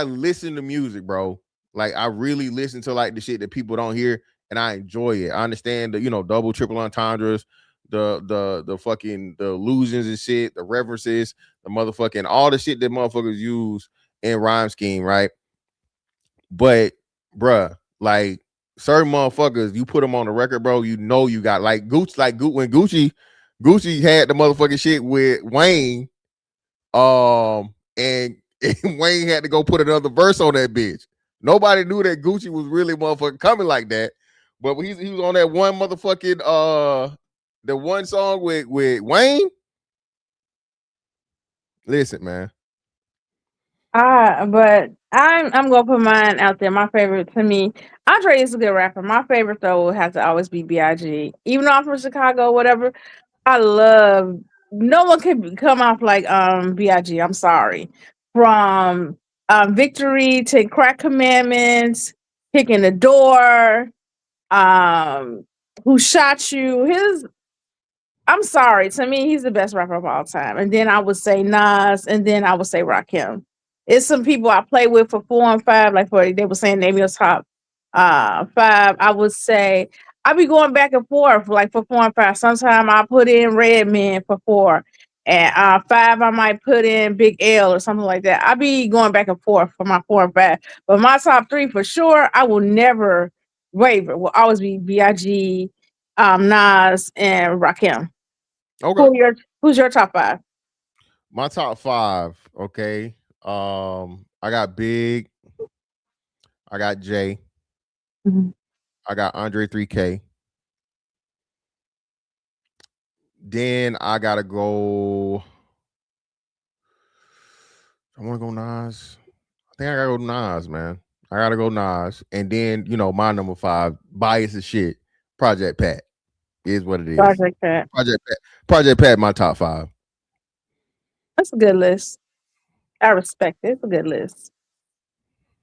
listen to music, bro. Like, I really listen to like the shit that people don't hear, and I enjoy it. I understand the double, triple entendres, the fucking the illusions and shit, the references, the motherfucking all the shit that motherfuckers use in rhyme scheme, right? But bruh, like certain motherfuckers, you put them on the record, bro, you got like Gucci, when Gucci had the motherfucking shit with Wayne, and Wayne had to go put another verse on that bitch. Nobody knew that Gucci was really motherfucking coming like that. But he was on that one motherfucking the one song with Wayne. Listen, man. But I'm gonna put mine out there. My favorite to me, Andre is a good rapper. My favorite though would have to always be Big. Even though I'm from Chicago, whatever, I love. No one can come off like Big. I'm sorry. From Victory to Crack Commandments, Kicking the Door, Who Shot You? I'm sorry. To me, he's the best rapper of all time. And then I would say Nas, and then I would say Rakim. It's some people I play with for 4 and 5, like they were saying name your top 5. I would say I be going back and forth, like for 4 and 5. Sometimes I put in Redman for 4. And 5, I might put in Big L or something like that. I be going back and forth for my 4 and 5. But my top 3 for sure, I will never waver. Will always be Big, Nas, and Rakim. Okay. Who's your top 5? My top 5, okay. I got Big. I got Jay. Mm-hmm. I got Andre 3K. Then I gotta go. I want to go Nas. I think I gotta go Nas, man. I gotta go Nas. And then, my number 5, bias as shit. Project Pat is what it is. Project Pat. Project Pat, my top 5. That's a good list. I respect it. It's a good list.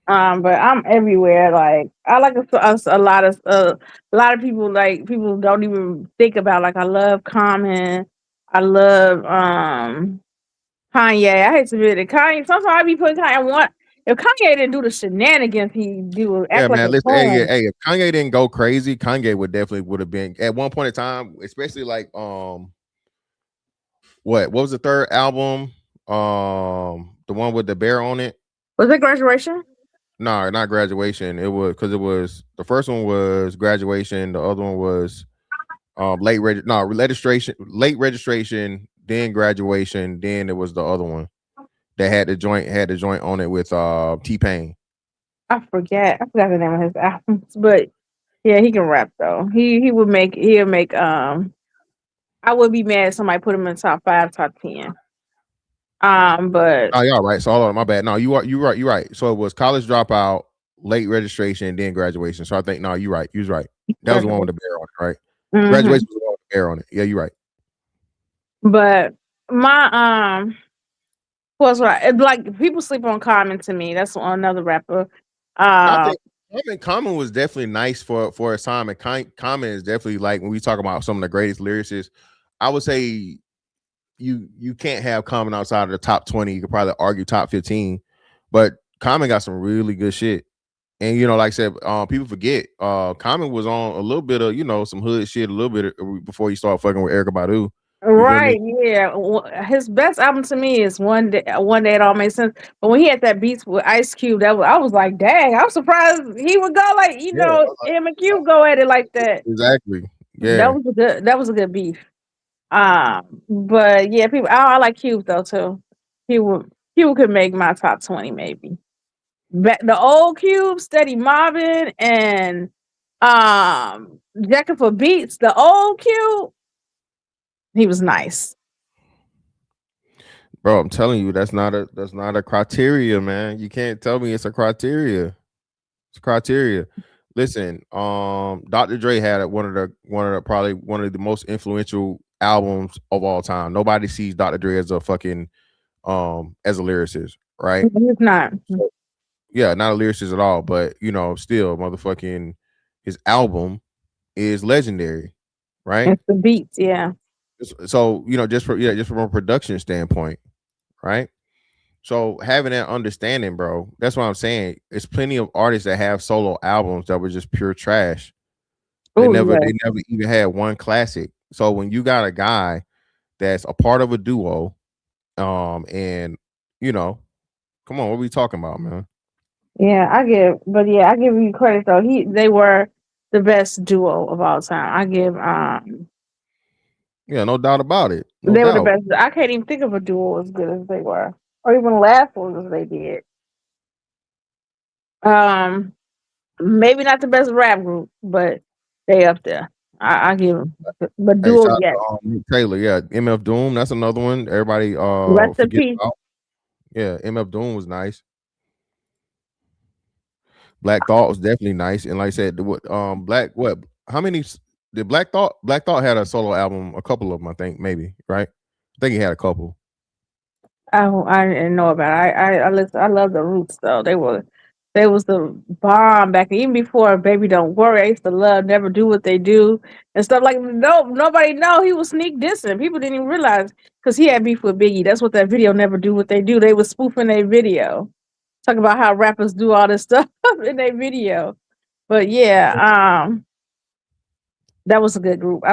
But I'm everywhere. Like I like a lot of people. Like people don't even think about. Like I love Common. I love Kanye. I hate to admit it. Kanye. Sometimes I be putting Kanye. I want if Kanye didn't do the shenanigans he do, Yeah, act like man. a Listen, fool. hey, if Kanye didn't go crazy, Kanye would have been at one point in time, especially like what was the third album? The one with the bear on it. Was it Graduation? No, not Graduation. It was because it was the first one was Graduation. The other one was late registration, then Graduation, then it was the other one that had the joint on it with T-Pain. I forgot the name of his albums, but yeah, he can rap though. He'll make I would be mad if somebody put him in top 5, top 10. But Oh, y'all right. So hold on, my bad. No, you right. So it was College Dropout, late registration, then Graduation. So I think no, you're right. You was right. That was the one with the bear on it, right? Graduation was the one with the bear on it. Yeah, you're right. But my what's right? Like people sleep on Common to me. That's another rapper. I think Common was definitely nice for his time, and Common is definitely like when we talk about some of the greatest lyricists. I would say you can't have Common outside of the top 20. You could probably argue top 15, but Common got some really good shit. And like I said, people forget Common was on a little bit of some hood shit a little bit before he started fucking with Erykah Badu. Right, yeah. His best album to me is One Day It All Makes Sense. But when he had that beats with Ice Cube, I was like, dang, I'm surprised he would go like, him and Cube go at it like that. Exactly. Yeah. That was a good beef. But yeah, people I like Cube though too. Cube could make my top 20 maybe. The old Cube, Steady Mobbing, and Jacking for Beats, the old Cube, he was nice. Bro, I'm telling you, that's not a criteria, man. You can't tell me it's a criteria. It's a criteria. Listen, Dr. Dre had one of the probably one of the most influential albums of all time. Nobody sees Dr. Dre as a fucking as a lyricist, right? He's not. Yeah, not a lyricist at all, but still motherfucking his album is legendary, right? It's the beats, yeah. So, just from a production standpoint, right? So having that understanding, bro, that's what I'm saying. There's plenty of artists that have solo albums that were just pure trash. They never even had one classic. So when you got a guy that's a part of a duo, and come on, what are we talking about, man? Yeah, I give you credit though. They were the best duo of all time. I give Yeah, no doubt about it. They were the best. I can't even think of a duo as good as they were, or even last as they did. Maybe not the best rap group, but they up there. I give them. But duo, yeah. Taylor, yeah, MF Doom. That's another one. Everybody, Rest in peace. Yeah, MF Doom was nice. Black Thought was definitely nice, and like I said, how many did Black Thought had a solo album, a couple of them, I think, maybe, right? I think he had a couple. I didn't know about it. I love the Roots though. They was the bomb back even before Baby Don't Worry. I used to love Never Do What They Do and stuff like nobody know he was sneak dissing. People didn't even realize because he had beef with Biggie. That's what that video Never Do What They Do. They was spoofing their video. Talk about how rappers do all this stuff in their video. But yeah, that was a good group. I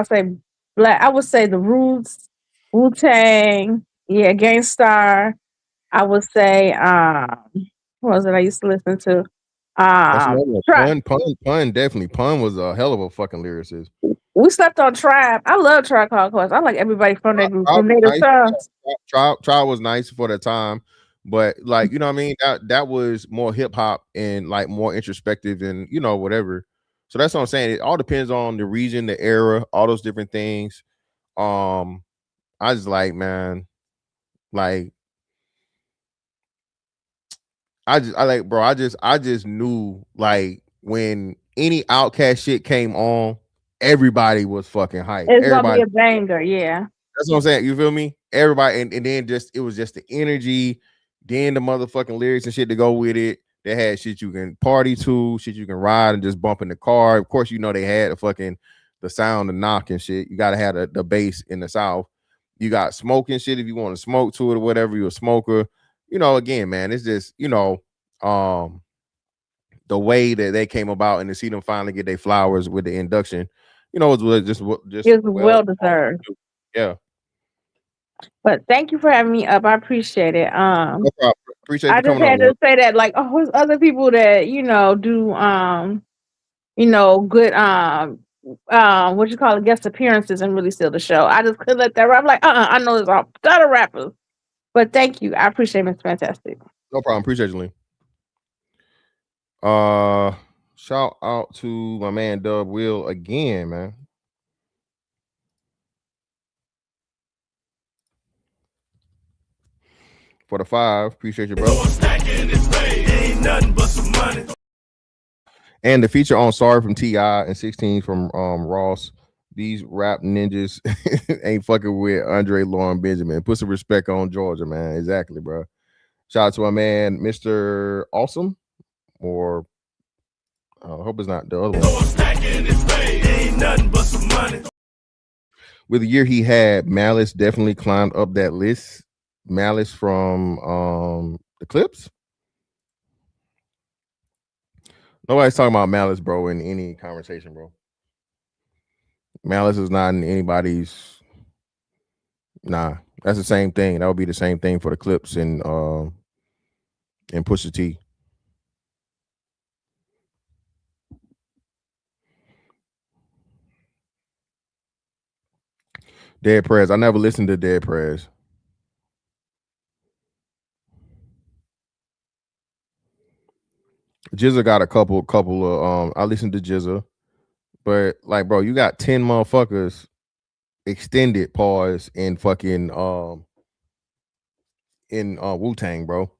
would say the Roots, Wu-Tang, yeah, Gangstar. I would say what was it I used to listen to? Pun definitely. Pun was a hell of a fucking lyricist. We slept on Tribe. I love Tribe Called Quest. I like everybody from that group. From Native Sons. Tribe was nice for the time, but like you know what I mean. That was more hip hop and like more introspective and whatever. So that's what I'm saying. It all depends on the region, the era, all those different things. I just like, man, like I just knew like when any Outkast shit came on, everybody was fucking hyped. It's gonna be a banger, yeah. That's what I'm saying. You feel me? Everybody, and then it was just the energy, then the motherfucking lyrics and shit to go with it. They had shit you can party to, shit you can ride and just bump in the car. Of course, you know they had the sound, the knock and shit. You gotta have the bass in the South. You got smoking shit if you want to smoke to it or whatever. You're a smoker. Again, man, it's just the way that they came about and to see them finally get their flowers with the induction, it was just It's well deserved. Yeah. But thank you for having me up. I appreciate it. No problem. Appreciate I you just coming had on. to say that, like, there's other people that do good what you call it, guest appearances and really steal the show. I just couldn't let that rap. I'm like, I know there's a ton of rappers, but thank you. I appreciate it. It's fantastic. No problem. Appreciate you, Lee. Shout out to my man Dub Will again, man. For the 5. Appreciate you, bro. Ain't nothing but some money. And the feature on Sorry from T.I. and 16 from Ross. These rap ninjas ain't fucking with Andre Lauren Benjamin. Put some respect on Georgia, man. Exactly, bro. Shout out to my man, Mr. Awesome. Or I hope it's not the other one. Ain't nothing but some money. With the year he had, Malice definitely climbed up that list. Malice from the Clips. Nobody's talking about Malice, bro, in any conversation, bro. Malice is not in anybody's. Nah, that's the same thing. That would be the same thing for the Clips and Pusha T. Dead Prayers. I never listened to Dead Prayers. Jizza got a couple of I listened to Jizza, but like, bro, you got 10 motherfuckers extended pause in fucking in Wu-Tang, bro.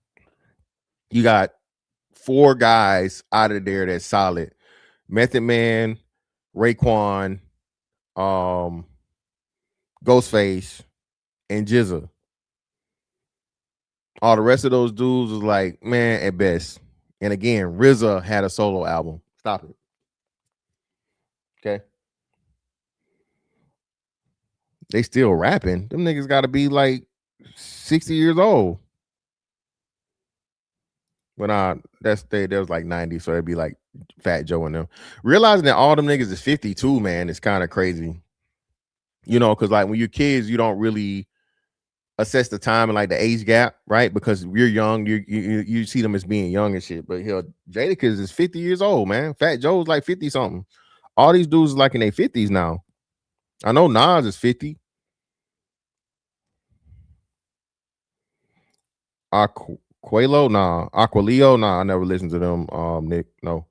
You got 4 guys out of there that's solid. Method Man, Raekwon, Ghostface, and Jizza. All the rest of those dudes was like, man, at best. And again, RZA had a solo album. Stop it. Okay. They still rapping. Them niggas got to be like 60 years old. But they was like 90, so it'd be like Fat Joe and them. Realizing that all them niggas is 52, man, is kind of crazy. Because like when you're kids, you don't really assess the time and like the age gap, right? Because you're young, you see them as being young and shit. But Jadakiss is 50 years old, man. Fat Joe's like 50 something. All these dudes is like in their 50s now. I know Nas is 50. Aquilio, nah, I never listened to them. Nick, no.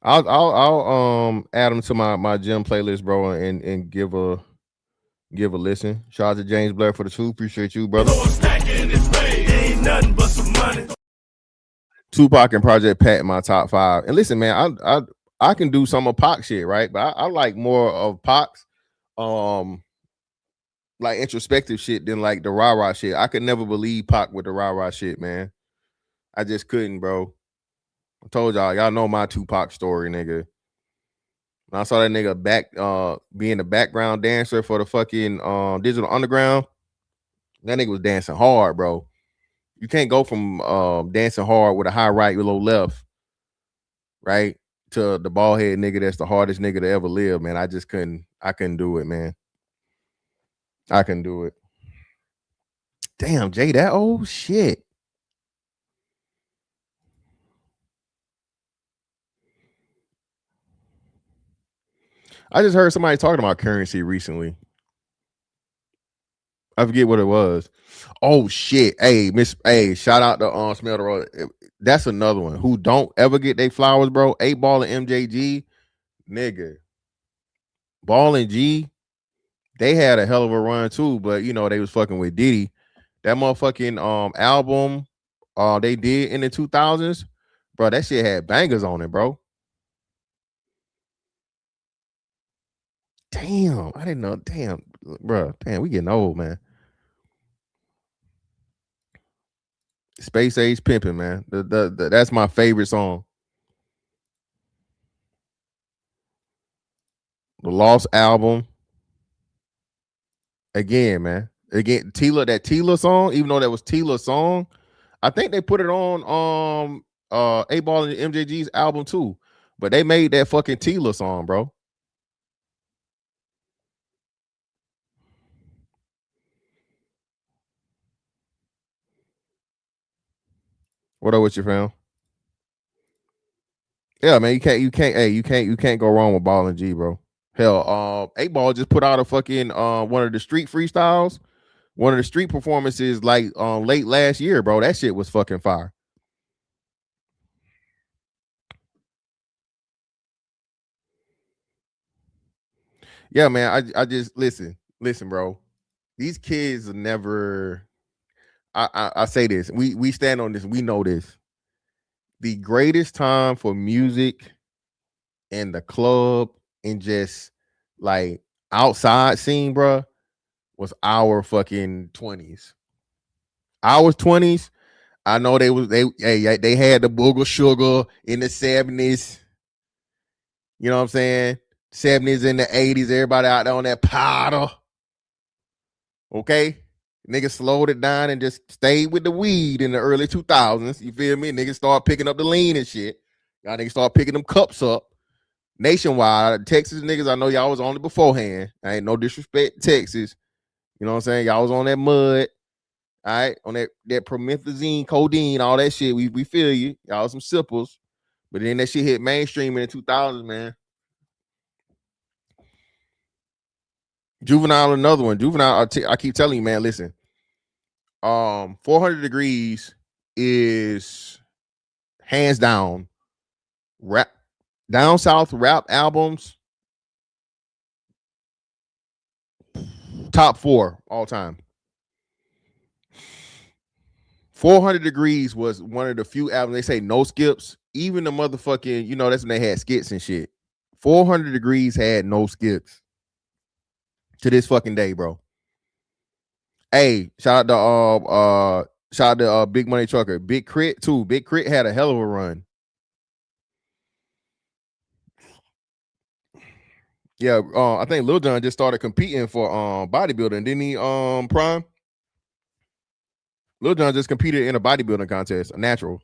I'll add them to my gym playlist, bro, and give a listen. Shout out to James Blair for the 2. Appreciate you, brother. Ain't nothing but some money. Tupac and Project Pat in my top 5. And listen, man, I can do some of Pac shit, right? But I like more of Pac's like introspective shit than like the rah-rah shit. I could never believe Pac with the rah-rah shit, man. I just couldn't, bro. I told y'all know my Tupac story, nigga. When I saw that nigga being the background dancer for the fucking Digital Underground, that nigga was dancing hard, bro. You can't go from dancing hard with a high right, low left, right, to the bald head nigga that's the hardest nigga to ever live, man. I couldn't do it, man. I couldn't do it. Damn, Jay, that old shit. I just heard somebody talking about Currency recently. I forget what it was. Oh shit. Hey, shout out to Smell the Road. That's another one who don't ever get their flowers, bro. 8 Ball and MJG, nigga. Ball and G, they had a hell of a run too, but they was fucking with Diddy. That motherfucking album they did in the 2000s, bro, that shit had bangers on it, bro. Damn, I didn't know. Damn, bro. Damn, we getting old, man. Space Age Pimpin', man. That's my favorite song. The Lost album. Again, man. Again, that Tila song, even though that was Tila's song, I think they put it on 8Ball and MJG's album too. But they made that fucking Tila song, bro. What up with you, fam? Yeah, man, you can't go wrong with Ball and G, bro. Hell, 8Ball just put out a fucking one of the street freestyles, one of the street performances like late last year, bro. That shit was fucking fire. Yeah, man. I just listen, bro. These kids are never. I say this. We stand on this. We know this. The greatest time for music and the club and just like outside scene, bro, was our fucking 20s. Our 20s. I know they had the booger sugar in the 70s. You know what I'm saying? 70s and the 80s, everybody out there on that powder. Okay? Niggas slowed it down and just stayed with the weed in the early 2000s. You feel me? Niggas start picking up the lean and shit. Y'all niggas start picking them cups up. Nationwide, Texas niggas, I know y'all was on it beforehand. I ain't no disrespect to Texas. You know what I'm saying? Y'all was on that mud. All right? On that promethazine, codeine, all that shit. We feel you. Y'all was some sippers. But then that shit hit mainstream in the 2000s, man. Juvenile, another one. Juvenile, I keep telling you, man, listen. 400 Degrees is hands down rap down south rap albums top 4 all time. 400 Degrees was one of the few albums they say no skips. Even the motherfucking, you know, that's when they had skits and shit. 400 Degrees had no skips to this fucking day, bro. Hey, shout out to Big Money Trucker. Big Crit too. Big Crit had a hell of a run. Yeah, I think Lil Jon just started competing for bodybuilding, didn't he? Prime. Lil Jon just competed in a bodybuilding contest, a natural.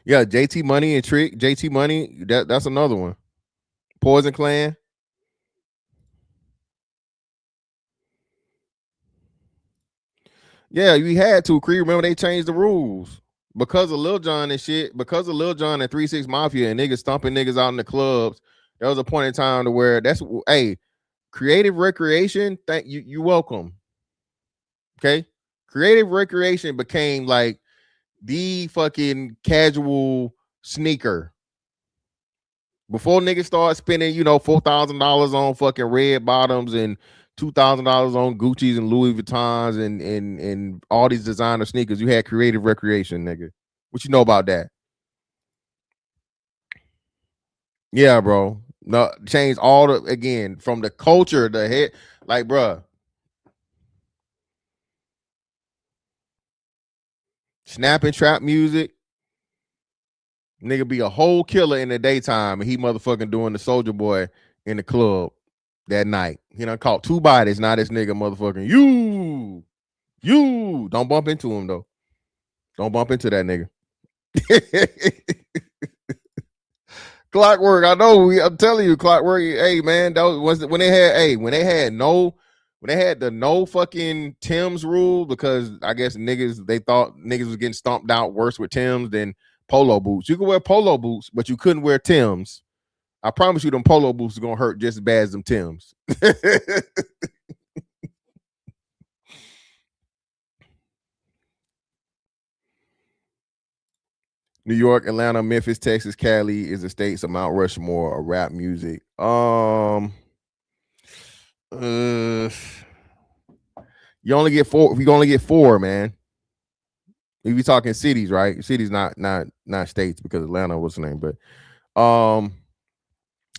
Yeah, JT Money and Trick. JT Money, that's another one. Poison Clan. Yeah, you had to. Creed, remember they changed the rules because of Lil Jon and shit. Because of Lil Jon and 3 6 Mafia and niggas stomping niggas out in the clubs. There was a point in time to where that's creative recreation. Thank you. You welcome. Okay, creative recreation became like the fucking casual sneaker. Before niggas start spending, $4,000 on fucking red bottoms and $2,000 on Gucci's and Louis Vuittons and all these designer sneakers, you had creative recreation, nigga. What you know about that? Yeah, bro. No, change all the again from the culture, the head, like, bruh. Snap and trap music. Nigga be a whole killer in the daytime and he motherfucking doing the Soldier Boy in the club that night. He done caught 2 bodies. Now this nigga motherfucking you. Don't bump into him though. Don't bump into that nigga. Clockwork. I know. I'm telling you, Clockwork. Hey man, that was when they had the no fucking Tim's rule, because I guess they thought niggas was getting stomped out worse with Tim's than polo boots. You could wear polo boots, but you couldn't wear Tim's. I promise you them polo boots are gonna hurt just as bad as them Tim's. New York, Atlanta, Memphis, Texas, Cali is the states of Mount Rushmore of rap music. You only get 4. If you only get 4, man. If you're talking cities, right? Cities, not states, because Atlanta was the name. But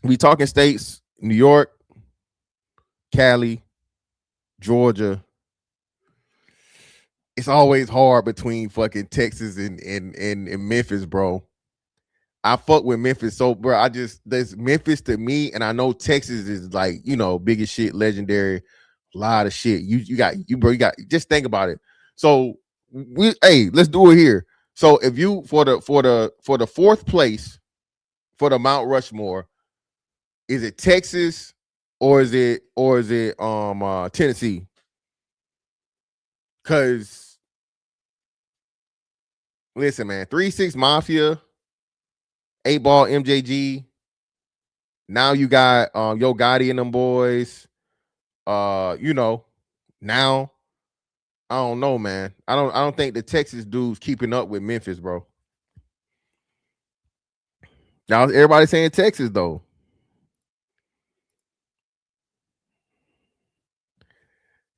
We talking states: New York, Cali, Georgia. It's always hard between fucking Texas and Memphis, bro. I fuck with Memphis, so bro. There's Memphis to me, and I know Texas is like, you know, biggest shit, legendary, a lot of shit. You got just think about it. So let's do it here. So if you for the fourth place for the Mount Rushmore, is it Texas or is it Tennessee? Cause listen, man, 3-6 Mafia, 8 Ball MJG. Now you got Yo Gotti and them boys. You know, now I don't know, man. I don't think the Texas dudes keeping up with Memphis, bro. Now everybody saying Texas though.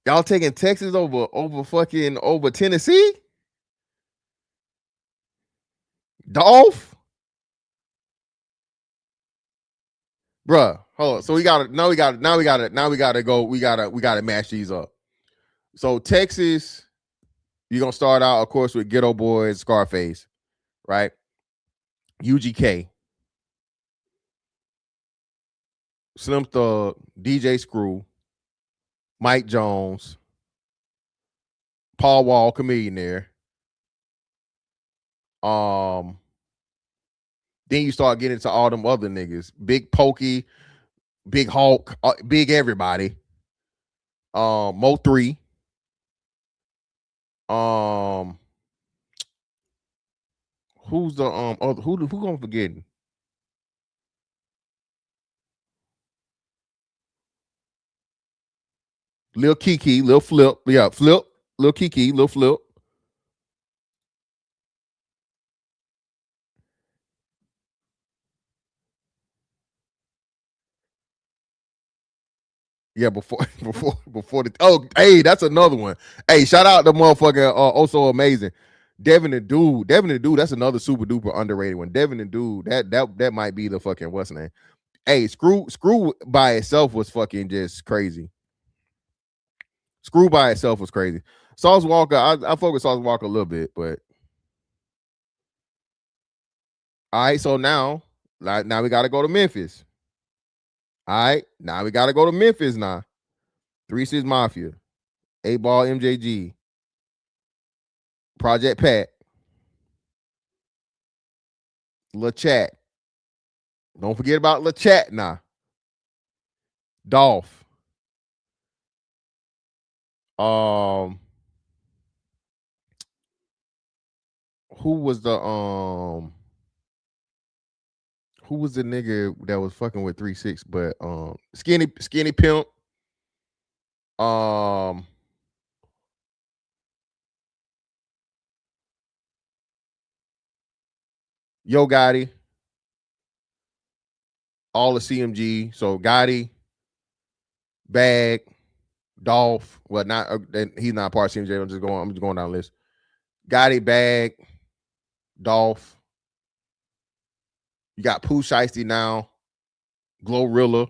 Y'all taking Texas over Tennessee? Dolph? Bruh, hold on. So we gotta match these up. So Texas, you're gonna start out, of course, with Ghetto Boys, Scarface, right? UGK, Slim Thug, DJ Screw, Mike Jones, Paul Wall, Chameleonaire. Then you start getting to all them other niggas. Big Pokey, Big Hulk, Big Everybody. Mo 3. Who's the who gonna forgetting? Lil Kiki, Lil Flip, yeah, Flip, Lil Kiki, Lil Flip. Yeah, before the hey, that's another one. Hey, shout out the motherfucker also amazing. Devin the Dude, that's another super duper underrated one. Devin the Dude, that might be the fucking what's name. Hey, Screw by itself was fucking just crazy. Screw by itself was crazy. Sauce Walker, I fuck with Sauce Walker a little bit, but all right, so now we gotta go to Memphis. All right, now we gotta go to Memphis now. 3-6 Mafia, 8 Ball MJG, Project Pat, Lil Chat. Don't forget about Lil Chat now. Dolph. Who was the nigga that was fucking with 3-6? But Skinny Pimp. Yo Gotti. All the CMG. So Gotti, Bag, Dolph. Well, not he's not part of CMJ. I'm just going down the list. Gotti, Bag, Dolph. You got Pooh Shiesty now. Glorilla.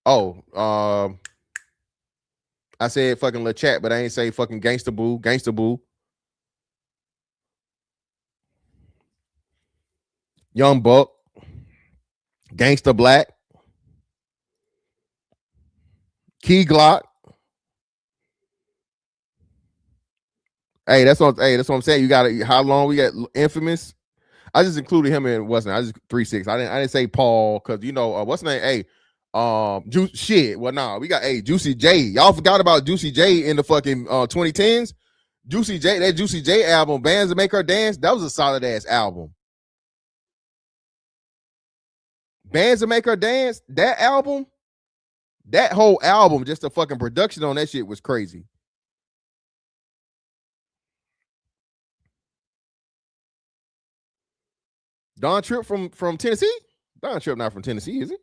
Oh, I said fucking Lil Chat, but I ain't say fucking Gangsta Boo. Young Buck. Gangsta Black. Key Glock. Hey, that's what I'm saying. You got how long we got Infamous? I just included him in what's name. I just 3-6. I didn't say Paul because you know what's name. Hey, shit. Well, nah, we got Juicy J. Y'all forgot about Juicy J in the fucking 2010s. Juicy J, that Juicy J album, Bands That Make Her Dance, that was a solid ass album. Bands That Make Her Dance, that album, that whole album, just the fucking production on that shit was crazy. Don Tripp from Tennessee? Don Tripp not from Tennessee, is he?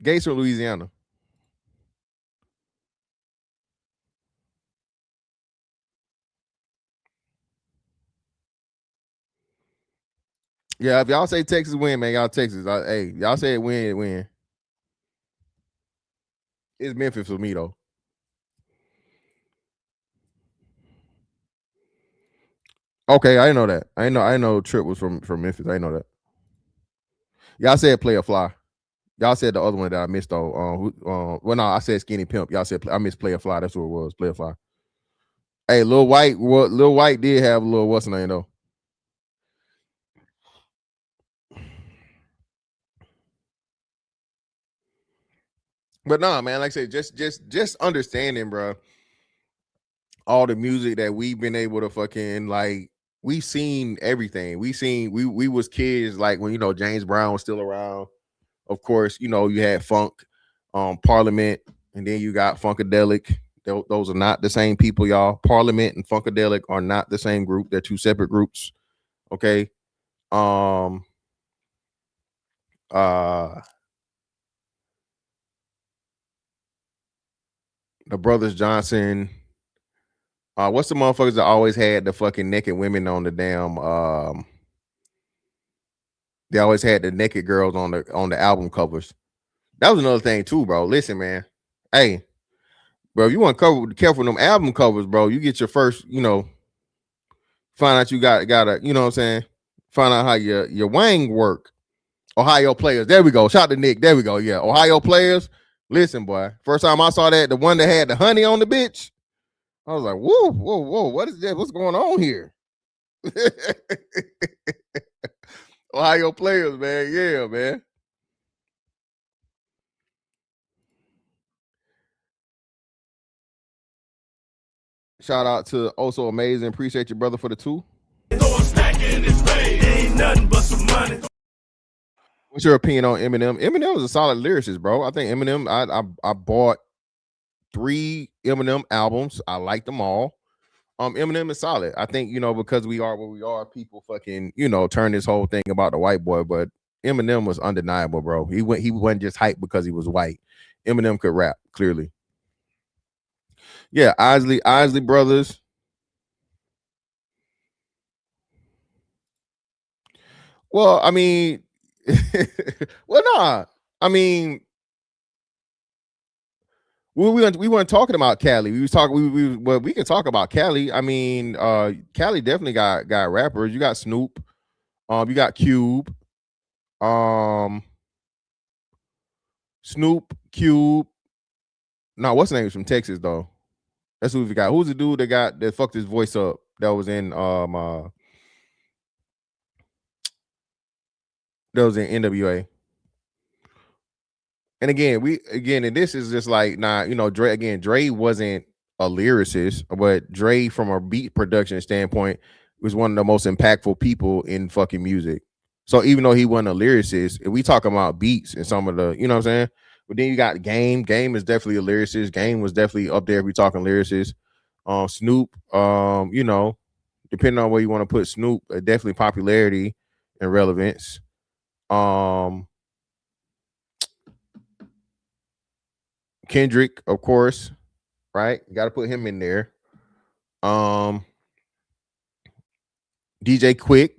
Gates from Louisiana. Yeah, if y'all say Texas win, man, y'all Texas. Hey, y'all say it win. It's Memphis for me though. Okay, I didn't know that. I didn't know Trip was from Memphis. I didn't know that. Y'all said Play a Fly. Y'all said the other one that I missed though. Well, no, I said Skinny Pimp. Y'all said I missed Play a Fly. That's what it was. Play a Fly. Hey, Lil White did have a little what's the name though. But nah, man, like I said, just understanding, bro. All the music that we've been able to fucking like, we've seen everything. We was kids like when James Brown was still around. Of course, you had funk, Parliament, and then you got Funkadelic. Those are not the same people, y'all. Parliament and Funkadelic are not the same group. They're two separate groups. Okay. The Brothers Johnson. What's the motherfuckers that always had the fucking naked women on the damn they always had the naked girls on the album covers. That was another thing too, bro. Listen, man. Hey, bro, if you want to careful with them album covers, bro, you get your first, find out you got a, you know what I'm saying? Find out how your wang work. Ohio players. There we go. Shout to Nick. There we go. Yeah. Ohio players. Listen, boy. First time I saw that, the one that had the honey on the bitch, I was like, whoa. What is that? What's going on here? Ohio players, man. Yeah, man. Shout out to Also Amazing. Appreciate you, brother, for the 2. What's your opinion on Eminem? Eminem was a solid lyricist, bro. I think Eminem, I bought 3 Eminem albums. I like them all. Eminem is solid. I think, because we are where we are, people fucking, turn this whole thing about the white boy, but Eminem was undeniable, bro. He wasn't just hyped because he was white. Eminem could rap, clearly. Yeah, Isley Brothers. Well, I mean, well, nah. I mean, we weren't talking about Cali. We was talking. We can talk about Cali. I mean, Cali definitely got rappers. You got Snoop. You got Cube. Snoop, Cube. No, what's the name? Is from Texas though. That's who we got. Who's the dude that fucked his voice up? That was in NWA. And and this is just like, Dre wasn't a lyricist, but Dre from a beat production standpoint was one of the most impactful people in fucking music. So even though he wasn't a lyricist, if we talk about beats and some of the, you know what I'm saying? But then you got Game. Game is definitely a lyricist. Game was definitely up there if we talking lyricist. Snoop, depending on where you want to put Snoop, definitely popularity and relevance. Kendrick, of course, right? Got to put him in there. DJ Quick.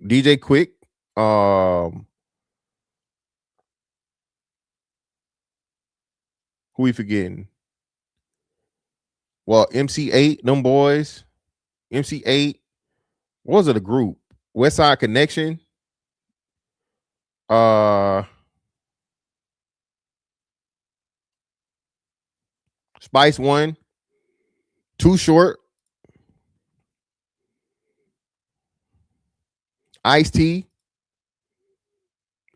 Who we forgetting? Well, MC8, them boys. MC8. What was it a group? West Side Connection. Spice One. Too Short. Ice-T.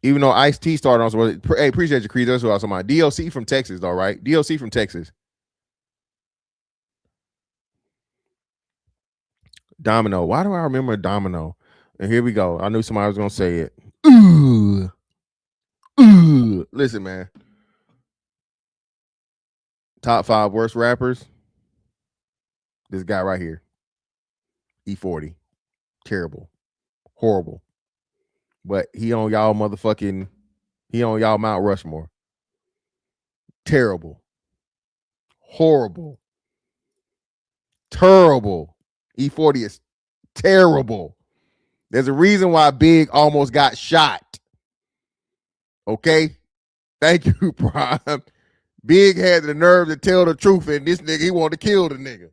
Even though Ice-T started on some, hey, appreciate you, Creed. That's what I was talking about. DLC from Texas, though, right? DLC from Texas. Domino. Why do I remember Domino? And here we go. I knew somebody was gonna say it. Ooh. Listen, man. Top 5 worst rappers. This guy right here. E40. Terrible. Horrible. But he on y'all Mount Rushmore. Terrible. Horrible. Terrible. E40 is terrible. There's a reason why Big almost got shot. Okay? Thank you, Prime. Big had the nerve to tell the truth, and this nigga, he wanted to kill the nigga.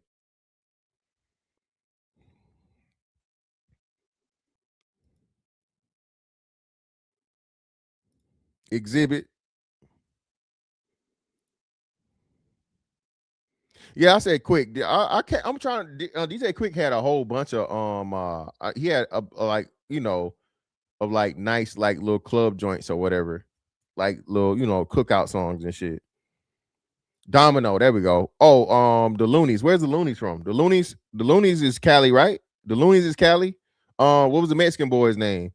Exhibit. Yeah, I said Quick. I can't. I'm trying to. DJ Quick had a whole bunch of he had a like of like nice like little club joints or whatever, like little cookout songs and shit. Domino, there we go. Oh, the Loonies. Where's the Loonies from? The Loonies is Cali, right? The Loonies is Cali. What was the Mexican boy's name?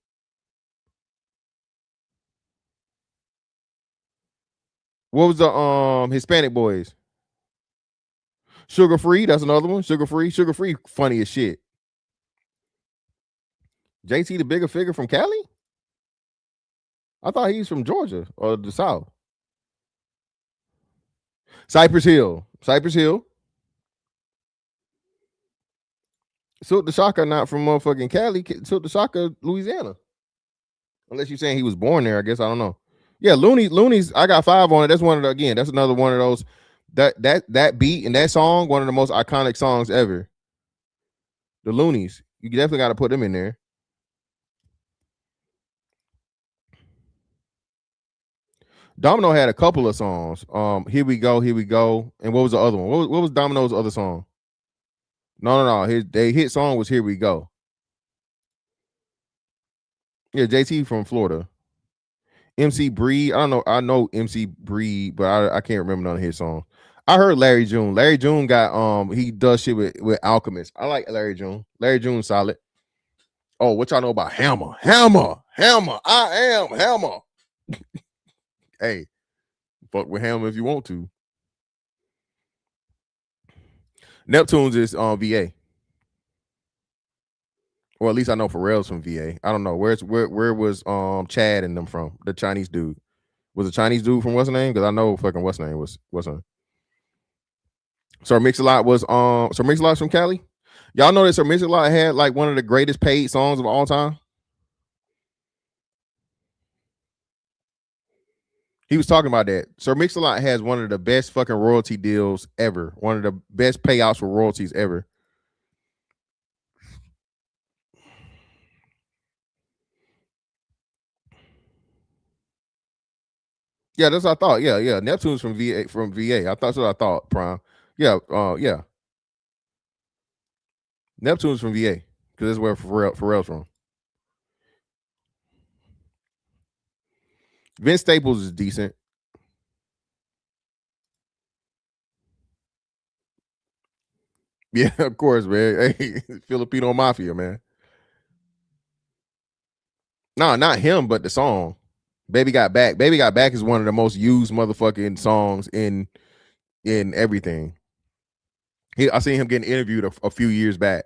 What was the Hispanic boys? Sugar Free, that's another one. Sugar Free, funny as shit. JT the bigger figure from Cali? I thought he's from Georgia or the South. Cypress Hill. Silk the Shocker not from motherfucking Cali. Silk the Shocker, Louisiana. Unless you're saying he was born there, I guess. I don't know. Yeah, Loonies, I got 5 on it. That's that's another one of those that beat and that song, one of the most iconic songs ever. The Loonies. You definitely got to put them in there. Domino had a couple of songs. Here we go. And what was the other one? What was Domino's other song? No. His hit song was Here We Go. Yeah, JT from Florida. MC Breed. I don't know. I know MC Breed, but I can't remember none of his songs. I heard Larry June. Larry June got he does shit with Alchemist. I like Larry June. Larry June solid. Oh, what y'all know about Hammer? I am Hammer. Hey, fuck with Hammer if you want to. Neptunes is VA. Well, at least I know Pharrell's from VA. I don't know where was Chad and them from? The Chinese dude. Was a Chinese dude from what's the name? Because I know fucking what's the name was what's her. Sir Mix-a-Lot was Sir Mix-a-Lot's from Cali. Y'all know that Sir Mix-a-Lot had like one of the greatest paid songs of all time. He was talking about that. Sir Mix-a-Lot has one of the best fucking royalty deals ever. One of the best payouts for royalties ever. Yeah, that's what I thought. Yeah. Neptune's from VA. I thought that's what I thought, Prime. Yeah. Neptune's from VA because that's where Pharrell's from. Vince Staples is decent. Yeah, of course, man. Hey, Filipino Mafia, man. No, not him, but the song. Baby Got Back. Baby Got Back is one of the most used motherfucking songs in everything. I seen him getting interviewed a few years back.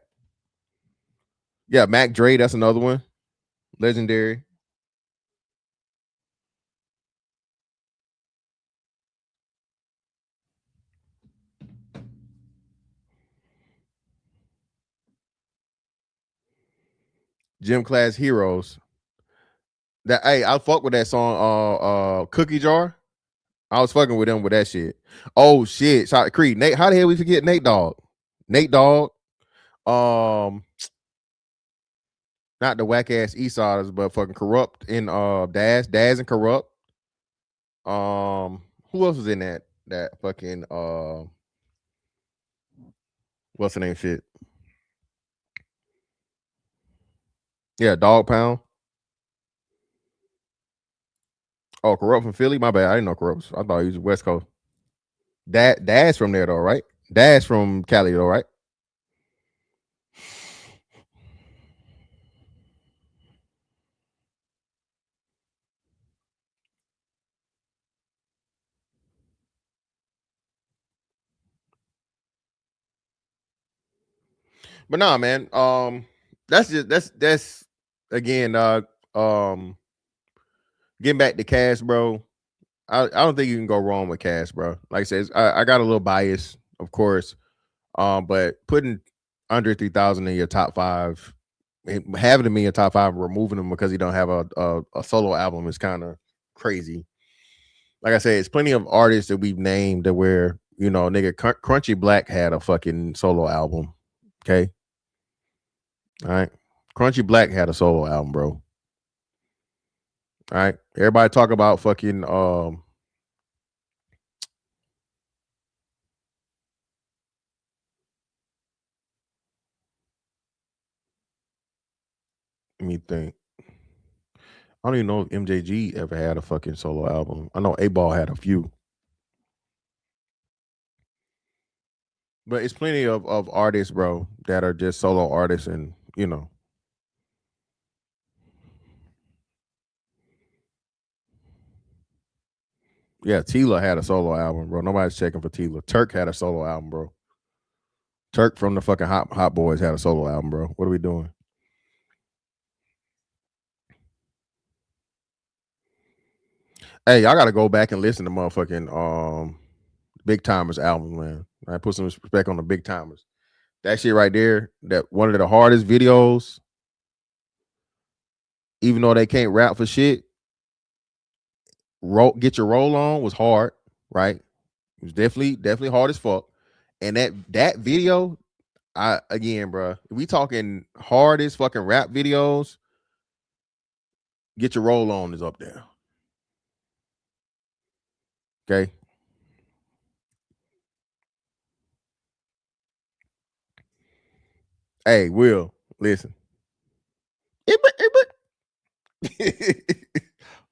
Yeah, Mac Dre, that's another one. Legendary. Gym Class Heroes. I fuck with that song Cookie Jar. I was fucking with him with that shit. Oh shit. Shout out Creed. Nate, how the hell we forget Nate Dogg? Not the whack ass Eastsiders, but fucking Corrupt and Daz and Corrupt. Who else was in that fucking what's the name shit? Yeah, Dog Pound. Oh, Corrupt from Philly. My bad. I didn't know Corrupt. I thought he was West Coast. Daz from there though, right? Daz from Cali though, right? But nah, man. That's again, getting back to Cash, bro. I don't think you can go wrong with Cash, bro. Like I said, I got a little bias, of course. But putting under 3,000 in your top 5 having him in your top 5, removing him because he don't have a solo album is kind of crazy. Like I said, it's plenty of artists that we've named that where, you know, nigga, Crunchy Black had a fucking solo album. Okay. All right. Crunchy Black had a solo album, bro. All right. Everybody talk about fucking let me think. I don't even know if MJG ever had a fucking solo album. I know A-Ball had a few. But it's plenty of artists, bro, that are just solo artists and, you know. Yeah, Tila had a solo album, bro. Nobody's checking for Tila. Turk had a solo album, bro. Turk from the fucking Hot Boys had a solo album, bro. What are we doing? Hey, y'all gotta go back and listen to motherfucking Big Timers album, man. I put some respect on the Big Timers. That shit right there, that one of the hardest videos, even though they can't rap for shit, Get Your Roll On was hard, right? It was definitely hard as fuck. And that video, again, bro, we talking hardest fucking rap videos, Get Your Roll On is up there. Okay. Hey, Will, listen.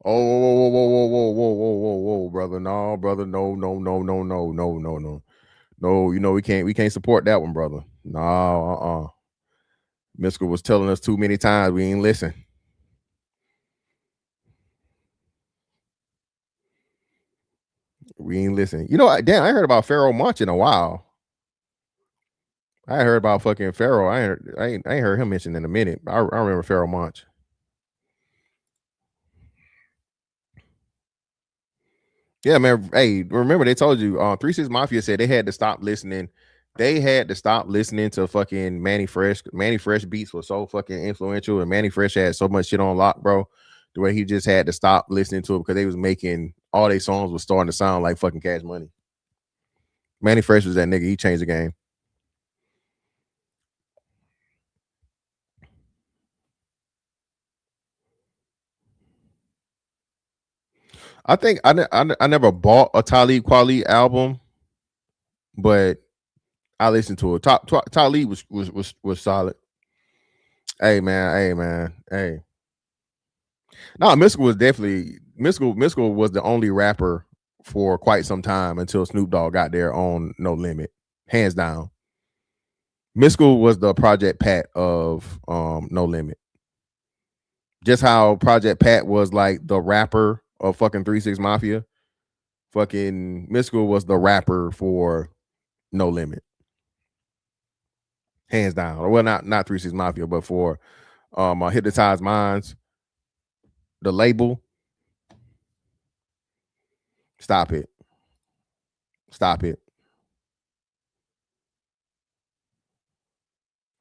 Oh, whoa, whoa, whoa, whoa, whoa, whoa, whoa, whoa, brother. No, brother. No. No, you know, we can't support that one, brother. No, Misker was telling us too many times we ain't listen. We ain't listen. You know, damn, I heard about Pharaoh Monch in a while. I heard about fucking Pharaoh. I ain't heard him mentioned in a minute. I remember Pharaoh Monch. Yeah, man. Hey, remember they told you 3 6 Mafia said they had to stop listening. They had to stop listening to fucking Manny Fresh. Manny Fresh beats were so fucking influential, and Manny Fresh had so much shit on lock, bro. The way he just had to stop listening to it because they was making all their songs was starting to sound like fucking Cash Money. Manny Fresh was that nigga. He changed the game. I think I never bought a Talib Kweli album, but I listened to it. Talib was solid. Hey man. No, Mystical was definitely Mystical was the only rapper for quite some time until Snoop Dogg got there on No Limit. Hands down. Mystical was the Project Pat of No Limit. Just how Project Pat was like the rapper of fucking 3 6 Mafia. Fucking Mystical was the rapper for No Limit. Hands down. Well, not 3 6 Mafia, but for Hypnotized Minds, the label. Stop it.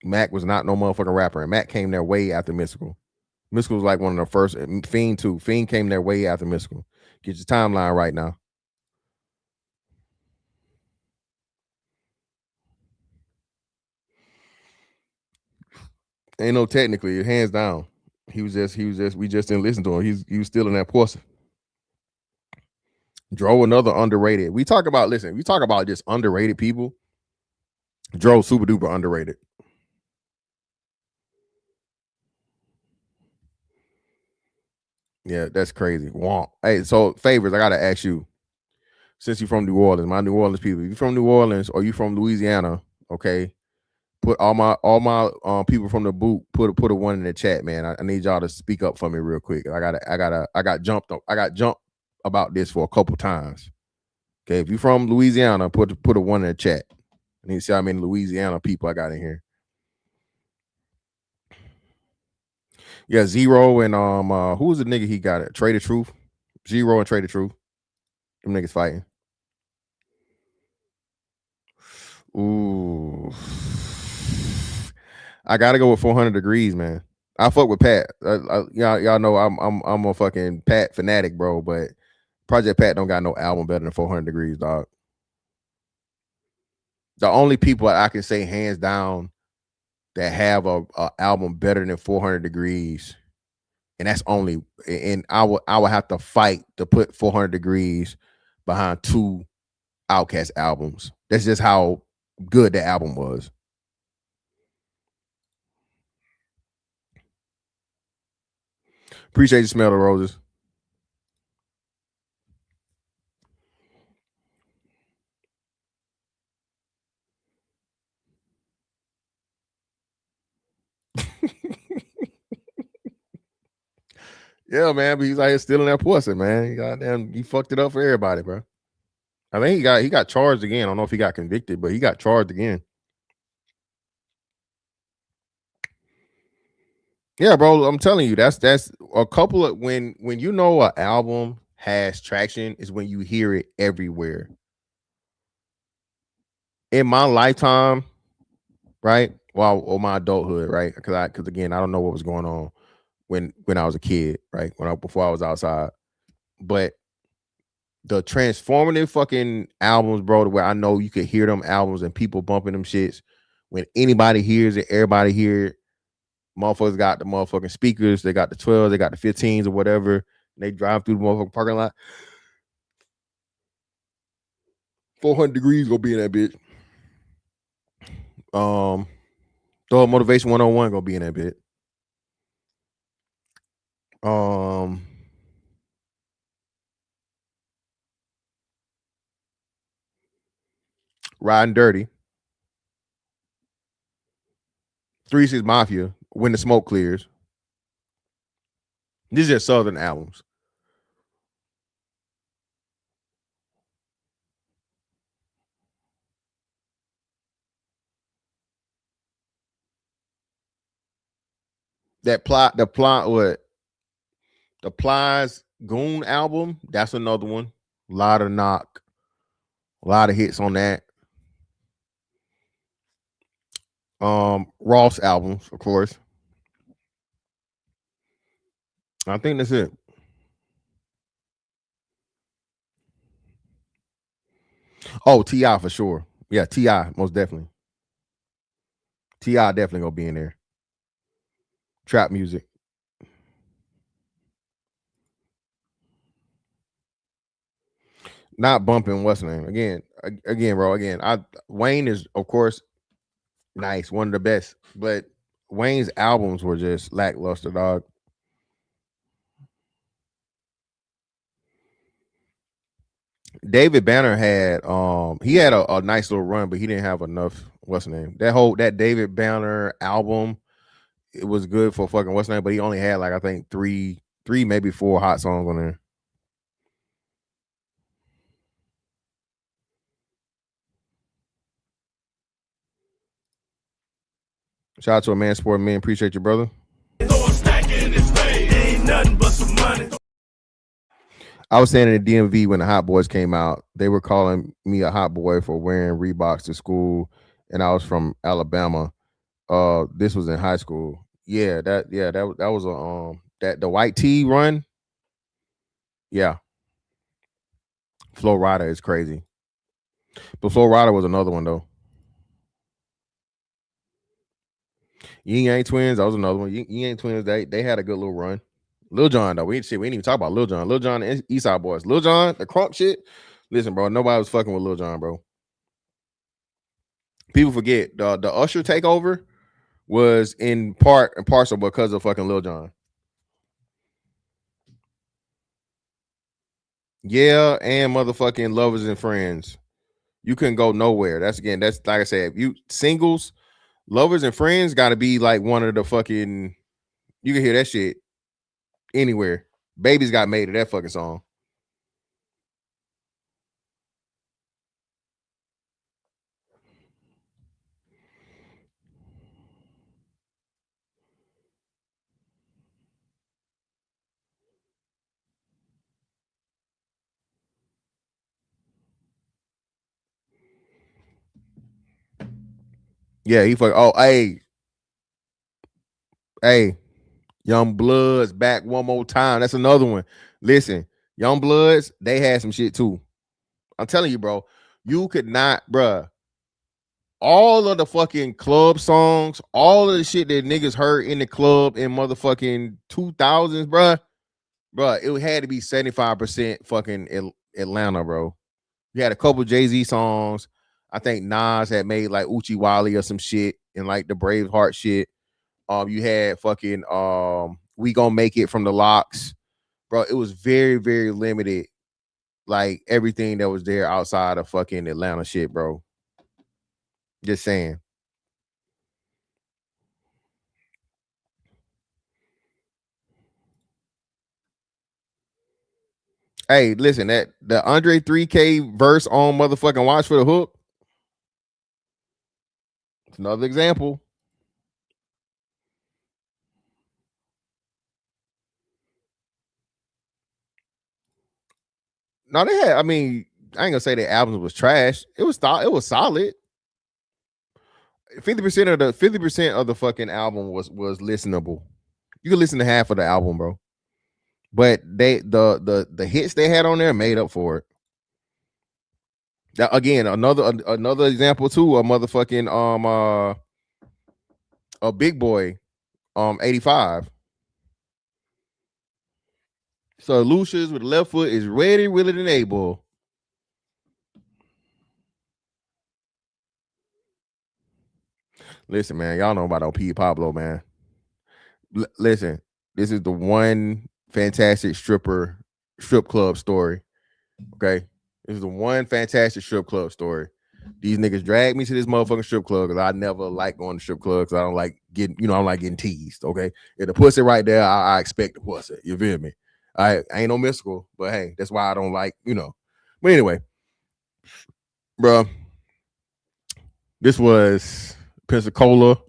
Mac was not no motherfucking rapper, and Mac came there way after Mystical. Mystical was like one of the first. Fiend too. Fiend came there way after Mystical. Get your timeline right now. Ain't no technically, hands down. We just didn't listen to him. He was still in that porcelain. Dro, another underrated. We talk about just underrated people. Dro, super duper underrated. Yeah, that's crazy. Womp. Hey, so Favors, I gotta ask you, since you're from New Orleans, my New Orleans people, if you're from New Orleans or you from Louisiana, okay, put all my people from the boot, put a one in the chat, man. I need y'all to speak up for me real quick. I got jumped about this for a couple times. Okay, if you're from Louisiana, put a one in the chat. I need to see how many Louisiana people I got in here. Yeah, Zero and who was the nigga he got it? Trader Truth. Zero and Trader Truth. Them niggas fighting. Ooh. I gotta go with 400 Degrees, man. I fuck with Pat. Y'all know I'm a fucking Pat fanatic, bro. But Project Pat don't got no album better than 400 Degrees, dog. The only people I can say hands down that have a album better than 400 Degrees, and that's only, and I would have to fight to put 400 Degrees behind two Outkast albums. That's just how good the album was. Appreciate the smell of the roses. Yeah, man, but he's out here stealing that pussy, man. He fucked it up for everybody, bro. I think he got charged again. I don't know if he got convicted, but he got charged again. Yeah, bro. I'm telling you, that's a couple of when you know an album has traction is when you hear it everywhere. In my lifetime, right? Well, or my adulthood, right? Because again, I don't know what was going on when I was a kid, right? Before I was outside, but the transformative fucking albums, bro, where I know you could hear them albums and people bumping them shits. When anybody hears it, everybody hear it. Motherfuckers got the motherfucking speakers, they got the 12s, they got the 15s or whatever. And they drive through the motherfucking parking lot. 400 Degrees gonna be in that bitch. Throw Motivation 101 gonna be in that bit. Riding Dirty. 3 6 Mafia. When the Smoke Clears. These are Southern albums. The Plies Goon album, that's another one. A lot of knock, a lot of hits on that. Ross albums, of course. I think that's it. Oh, T.I. for sure. Yeah, T.I. most definitely. T.I. definitely gonna be in there. Trap music. Not bumping what's the name again, bro. Wayne is of course nice, one of the best, but Wayne's albums were just lackluster, dog. David Banner had he had a nice little run, but he didn't have enough. What's the name? That David Banner album, it was good for fucking what's the name, but he only had like I think three maybe 4 hot songs on there. Shout out to a man sport man. Appreciate you, brother. I was saying in the DMV when the Hot Boys came out, they were calling me a hot boy for wearing Reeboks to school, and I was from Alabama. This was in high school. That was a that the white tee run. Yeah, Flo Rida is crazy, but Flo Rida was another one though. Ying Yang Twins, that was another one. Ying Yang Twins, they had a good little run. Lil Jon though, we didn't even talk about Lil Jon. Lil Jon and Eastside Boys. Lil Jon, the crunk shit. Listen, bro, nobody was fucking with Lil Jon, bro. People forget the Usher takeover was in part and parcel because of fucking Lil Jon. Yeah, and motherfucking Lovers and Friends. You couldn't go nowhere. That's like I said, if you singles, Lovers and Friends got to be like one of the fucking. You can hear that shit anywhere. Babies got made of that fucking song. Yeah, he fuck. Oh, hey, Hey, Young Bloods back one more time. That's another one. Listen, Young Bloods, they had some shit too. I'm telling you, bro. You could not, bruh. All of the fucking club songs, all of the shit that niggas heard in the club in motherfucking 2000s, bruh, it had to be 75% fucking Atlanta, bro. You had a couple Jay-Z songs. I think Nas had made like Uchi Wally or some shit and like the Braveheart shit. You had fucking We Gonna Make It from the Locks. Bro, it was very, very limited. Like everything that was there outside of fucking Atlanta shit, bro. Just saying. Hey, listen, that the Andre 3K verse on motherfucking Watch for the Hook. It's another example. No, they had, I mean, I ain't gonna say the album was trash. It was solid. 50% of the fucking album was listenable. You could listen to half of the album, bro. But the hits they had on there made up for it. That, again, another example too, a motherfucking a Big Boy 85. So Lucius with the left foot is ready, willing, and able. Listen, man, y'all know about OP Pablo, man. Listen, this is the one fantastic strip club story. Okay, this is the one fantastic strip club story. These niggas dragged me to this motherfucking strip club because I never like going to strip clubs. I don't like getting, I don't like getting teased. Okay, if the pussy right there, I expect the pussy. You feel me? I ain't no mystical, but hey, that's why I don't like, But anyway, bro, this was Pensacola,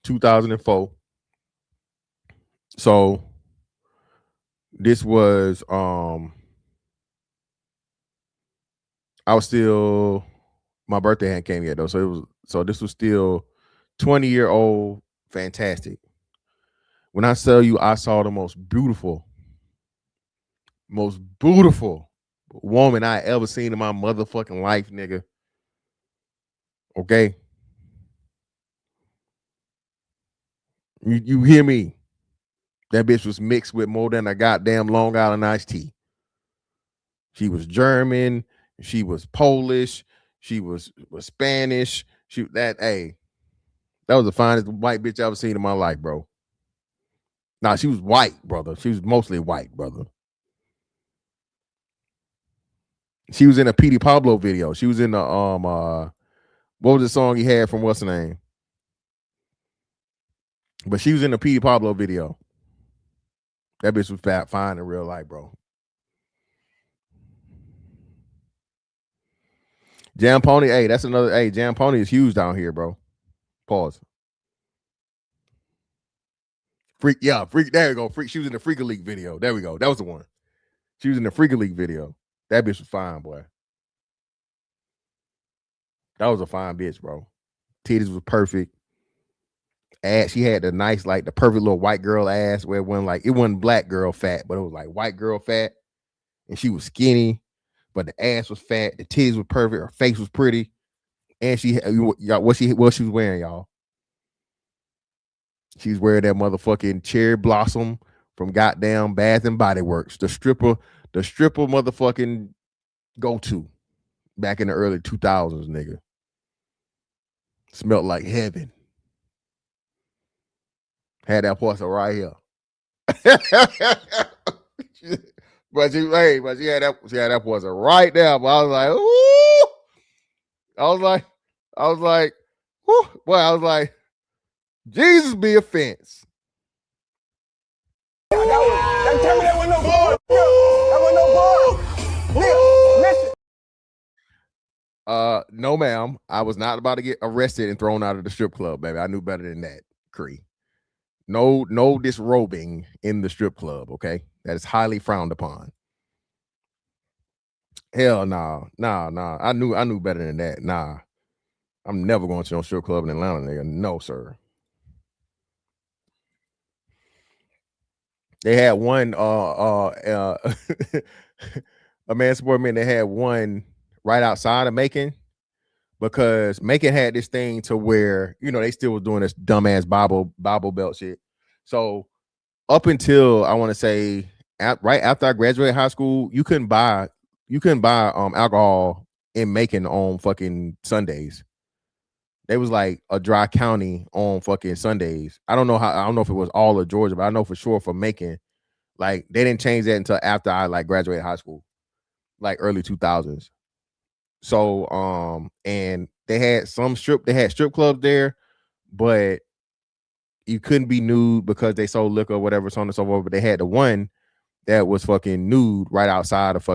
2004. So this was I was still, my birthday hadn't came yet though. So this was still 20-year-old fantastic. When I tell you I saw the most beautiful woman I ever seen in my motherfucking life, nigga. Okay. You hear me? That bitch was mixed with more than a goddamn Long Island iced tea. She was German. She was Polish. She was Spanish. That was the finest white bitch I ever seen in my life, bro. Nah, she was white, brother. She was mostly white, brother. She was in a Petey Pablo video. She was in the what was the song he had from what's the name? But she was in the Petey Pablo video. That bitch was fine in real life, bro. Jam Pony, hey, that's another. Hey, Jam Pony is huge down here, bro. Pause. Freak. There we go. Freak. She was in the Freak League video. There we go. That was the one. She was in the Freak League video. That bitch was fine, boy. That was a fine bitch, bro. Titties was perfect. Ass, she had the nice, like the perfect little white girl ass where it wasn't black girl fat, but it was like white girl fat. And she was skinny, but the ass was fat. The titties were perfect. Her face was pretty. And what she was wearing, y'all. She's wearing that motherfucking cherry blossom from goddamn Bath and Body Works. The stripper motherfucking go-to back in the early 2000s, nigga. Smelled like heaven. Had that pussy right here. but she had that pussy right there. But I was like, ooh. I was like, whoo. Boy, I was like, Jesus be a fence. No, ma'am. I was not about to get arrested and thrown out of the strip club, baby. I knew better than that, Cree. No disrobing in the strip club, okay? That is highly frowned upon. Hell no. Nah. I knew better than that. Nah. I'm never going to no strip club in Atlanta, nigga. No, sir. They had one a man support men. They had one right outside of Macon because Macon had this thing to where they still was doing this dumbass Bible belt shit. So up until I want to say right after I graduated high school, you couldn't buy alcohol in Macon on fucking Sundays. They was like a dry county on fucking Sundays. I don't know if it was all of Georgia, but I know for sure for Macon, like they didn't change that until after I like graduated high school, like early 2000s. So and they had strip clubs there, but you couldn't be nude because they sold liquor or whatever, so on and so forth. But they had the one that was fucking nude right outside of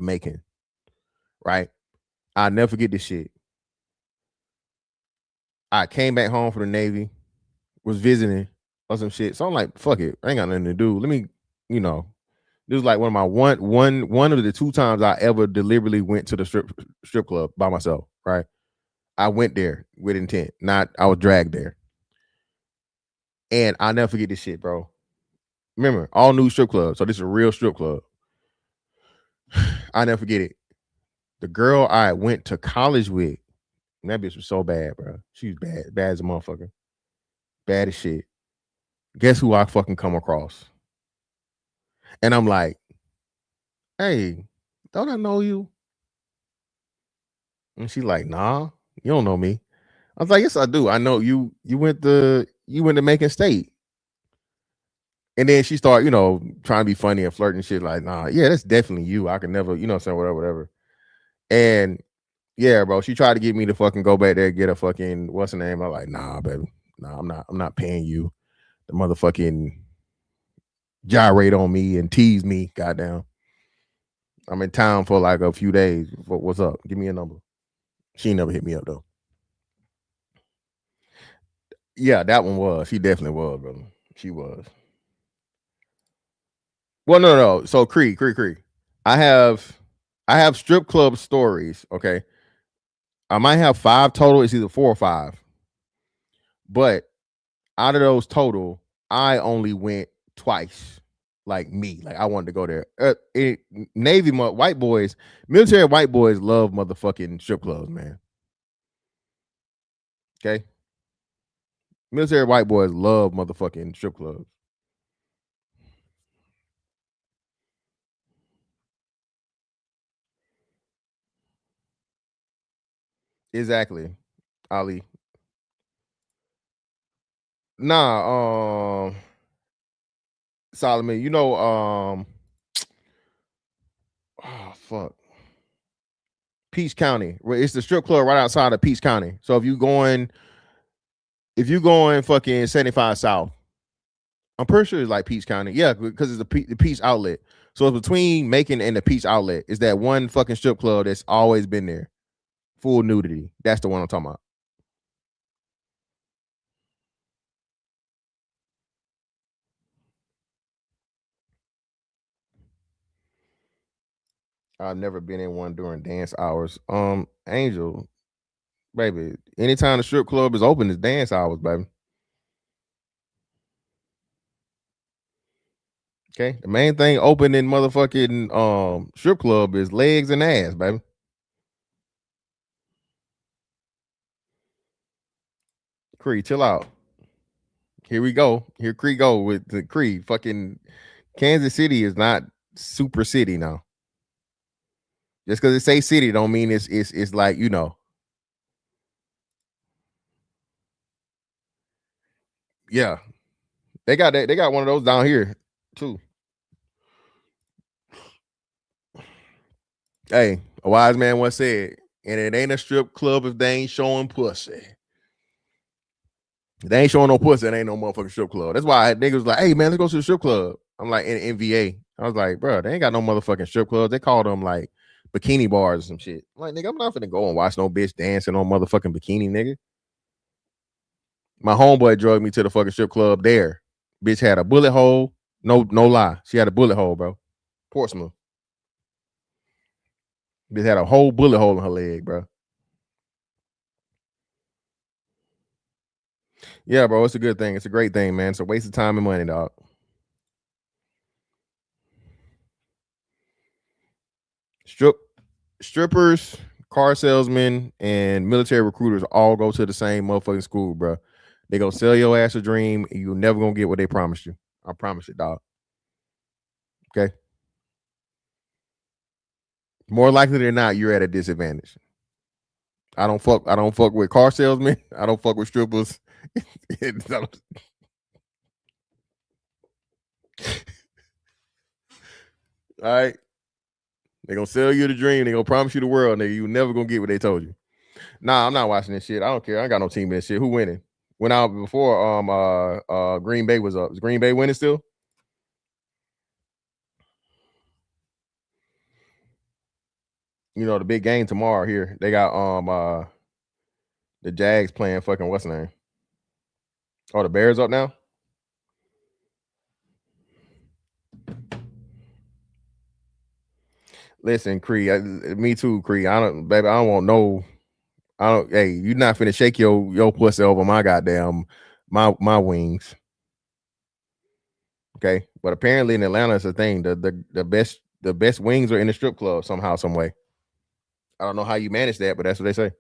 Macon. Right. I'll never forget this shit. I came back home from the Navy, was visiting or some shit. So I'm like, fuck it. I ain't got nothing to do. Let me, this was like one of my one of the 2 times I ever deliberately went to the strip club by myself, right? I went there with intent. I was dragged there. And I'll never forget this shit, bro. Remember, all new strip club. So this is a real strip club. I'll never forget it. The girl I went to college with, that bitch was so bad, bro. She was bad as a motherfucker. Bad as shit. Guess who I fucking come across? And I'm like, hey, don't I know you? And she's like, nah, you don't know me. I was like, yes, I do. I know you. You went to Macon State. And then she started, trying to be funny and flirting and shit. Like, nah, yeah, that's definitely you. I can never, saying whatever. And yeah, bro, she tried to get me to fucking go back there and get a fucking what's her name. I'm like, nah, baby, nah, I'm not paying you. The motherfucking gyrate on me and tease me. Goddamn, I'm in town for like a few days. What's up? Give me a number. She never hit me up though. Yeah, that one was. She definitely was, brother. She was. Well, no. So Cree. I have strip club stories. Okay, I might have 5 total. It's either 4 or 5. But out of those total, I only went twice. Like me, like I wanted to go there. Navy white boys, military white boys love motherfucking strip clubs, man. Okay, military white boys love motherfucking strip clubs. Exactly, Ali. Nah, Solomon, oh fuck, Peach County. It's the strip club right outside of Peach County. So if you going fucking 75 South, I'm pretty sure it's like Peach County. Yeah, because it's the Peach outlet. So it's between Macon and the Peach outlet. Is that one fucking strip club that's always been there, full nudity. That's the one I'm talking about. I've never been in one during dance hours. Angel, baby, anytime the strip club is open, it's dance hours, baby. Okay, the main thing open in motherfucking strip club is legs and ass, baby. Cree, chill out. Here we go. Here Cree go with the Cree. Fucking Kansas City is not super city now. Just because it say city don't mean it's like, yeah. They got that. They got one of those down here too. Hey, a wise man once said, and it ain't a strip club if they ain't showing pussy. If they ain't showing no pussy, it ain't no motherfucking strip club. That's why niggas was like, hey man, let's go to the strip club. I'm like in VA. I was like, bro, they ain't got no motherfucking strip clubs. They call them like bikini bars or some shit. I'm like, nigga, I'm not finna go and watch no bitch dancing on motherfucking bikini, nigga. My homeboy drugged me to the fucking strip club there. Bitch had a bullet hole. No lie. She had a bullet hole, bro. Portsmouth. Bitch had a whole bullet hole in her leg, bro. Yeah, bro, it's a good thing. It's a great thing, man. It's a waste of time and money, dog. Strippers, car salesmen, and military recruiters all go to the same motherfucking school, bro. They gonna sell your ass a dream, and you're never gonna get what they promised you. I promise it, dog. Okay. More likely than not, you're at a disadvantage. I don't fuck with car salesmen. I don't fuck with strippers. All right. They're gonna sell you the dream. They're gonna promise you the world, nigga. You never gonna get what they told you. Nah, I'm not watching this shit. I don't care. I ain't got no team in this shit. Who winning? Went out before Green Bay was up. Is Green Bay winning still? You know, the big game tomorrow here. They got the Jags playing fucking what's the name? Oh, the Bears up now? Listen, Cree, me too, Cree. I don't want no. Hey, you're not finna shake your pussy over my goddamn my wings. Okay, but apparently in Atlanta it's a thing. The best wings are in the strip club somehow, some way. I don't know how you manage that, but that's what they say.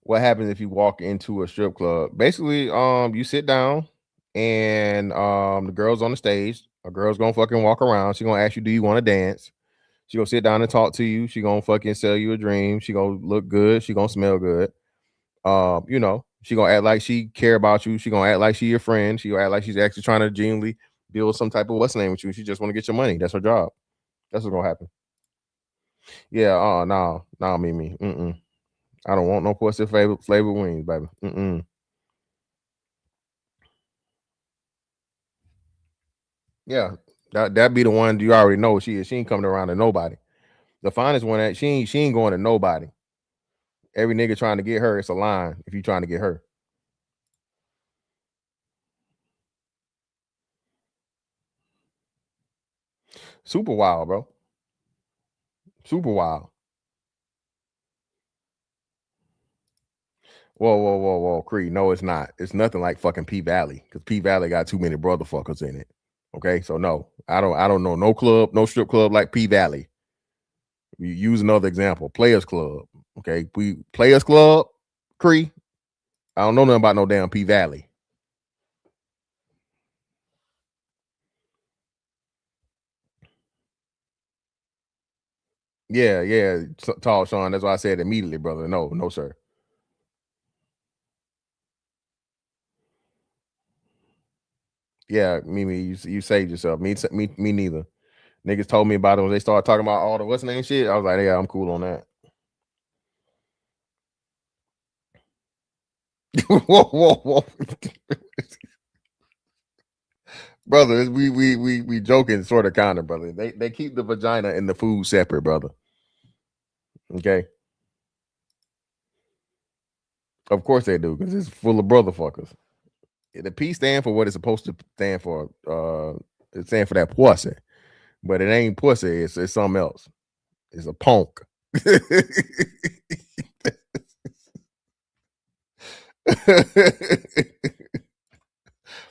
What happens if you walk into a strip club? Basically, you sit down and the girl's on the stage. A girl's gonna fucking walk around. She's gonna ask you, do you want to dance? She gonna sit down and talk to you. She gonna fucking sell you a dream. She gonna look good. She gonna smell good. You know, she gonna act like she care about you. She gonna act like she your friend. She gonna act like she's actually trying to genuinely build some type of what's the name with you. She just want to get your money. That's her job. That's what's gonna happen. Yeah. No, Mimi. I don't want no pussy flavored wings, baby. Yeah, that be the one you already know she is. She ain't coming around to nobody. The finest one that she ain't going to nobody. Every nigga trying to get her, it's a line if you trying to get her. Super wild, bro. Super wild. Whoa, Creed. No, it's not. It's nothing like fucking P Valley because P Valley got too many brotherfuckers in it. Okay, so no, I don't know no club, no strip club like P Valley. We use another example, Players Club. Okay, we Players Club, Cree. I don't know nothing about no damn P Valley. Yeah, tall Sean. That's why I said immediately, brother. No, sir. Yeah, Mimi, you saved yourself. Me neither. Niggas told me about it when they started talking about all the what's name shit. I was like, yeah, I'm cool on that. whoa. Brother, we joking sort of kind of, brother. They keep the vagina and the food separate, brother. Okay. Of course they do, because it's full of brotherfuckers. The P stand for what it's supposed to stand for. It stands for that pussy. But it ain't pussy, it's something else. It's a punk.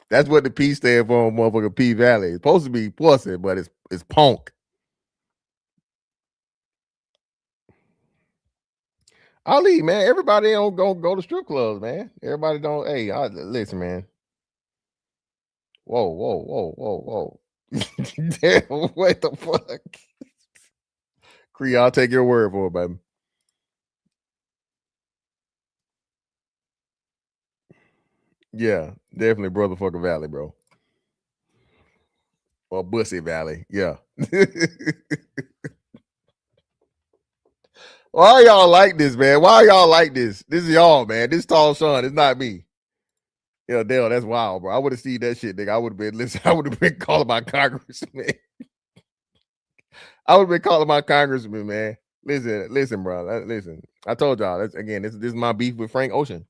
That's what the P stand for, motherfucker. P Valley. It's supposed to be pussy, but it's punk. Ali, man, everybody don't go to strip clubs, man. Everybody don't. Hey, listen, man. Whoa. Damn, what the fuck? Cree, I'll take your word for it, baby. Yeah, definitely brotherfucker Valley, bro. Or Bussy Valley. Yeah. Why y'all like this, man? Why y'all like this? This is y'all, man. This tall Sean. It's not me. Yeah, Dale, that's wild, bro. I would have seen that shit, nigga. I would have been I would have been calling my congressman. I would have been calling my congressman, man. Listen, bro. Listen. I told y'all. This is my beef with Frank Ocean.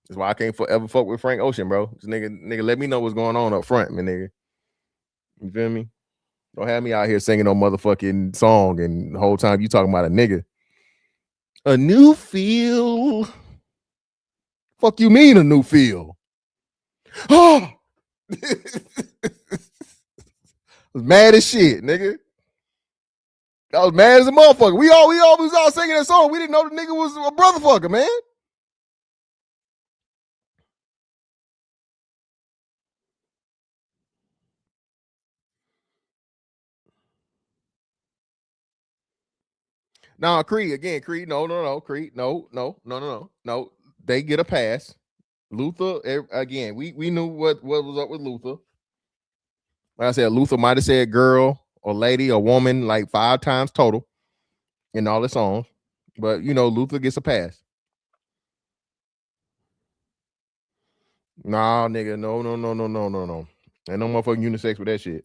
That's why I can't forever fuck with Frank Ocean, bro. This nigga, let me know what's going on up front, man, nigga. You feel me? Don't have me out here singing no motherfucking song and the whole time you talking about a nigga. A new feel. Fuck you mean a new feel? Oh, was mad as shit, nigga. I was mad as a motherfucker. We all was all singing that song. We didn't know the nigga was a brotherfucker, man. Now, Creed, again, Creed, no, Creed, no. They get a pass. Luther, again, we knew what was up with Luther. Like I said, Luther might have said girl or lady or woman like 5 times total in all the songs. But, Luther gets a pass. Nah, nigga, no. Ain't no motherfucking unisex with that shit.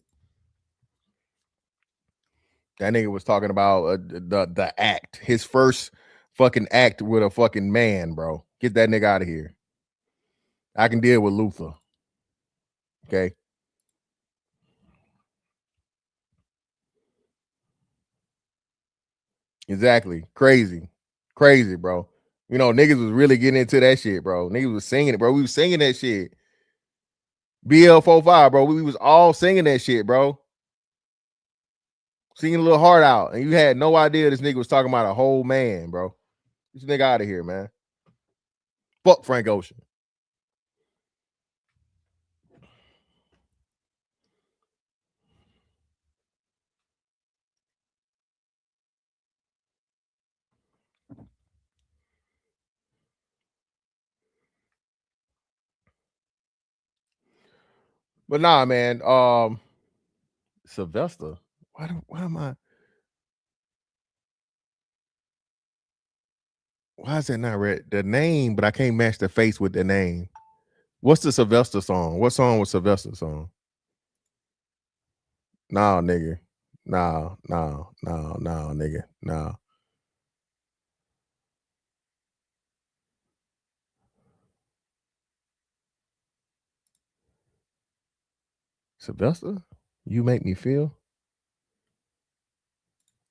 That nigga was talking about the act. His first fucking act with a fucking man, bro. Get that nigga out of here. I can deal with Luther. Okay. Exactly. Crazy, bro. Niggas was really getting into that shit, bro. Niggas was singing it, bro. We was singing that shit. BL45, bro. We was all singing that shit, bro. Singing a little heart out. And you had no idea this nigga was talking about a whole man, bro. Get this nigga out of here, man. Fuck Frank Ocean. But nah, man. Sylvester. Why am I? Why is that not read? The name, but I can't match the face with the name. What's the Sylvester song? What song was Sylvester's song? Nah, nigga. No, nigga. No. Sylvester? You make me feel?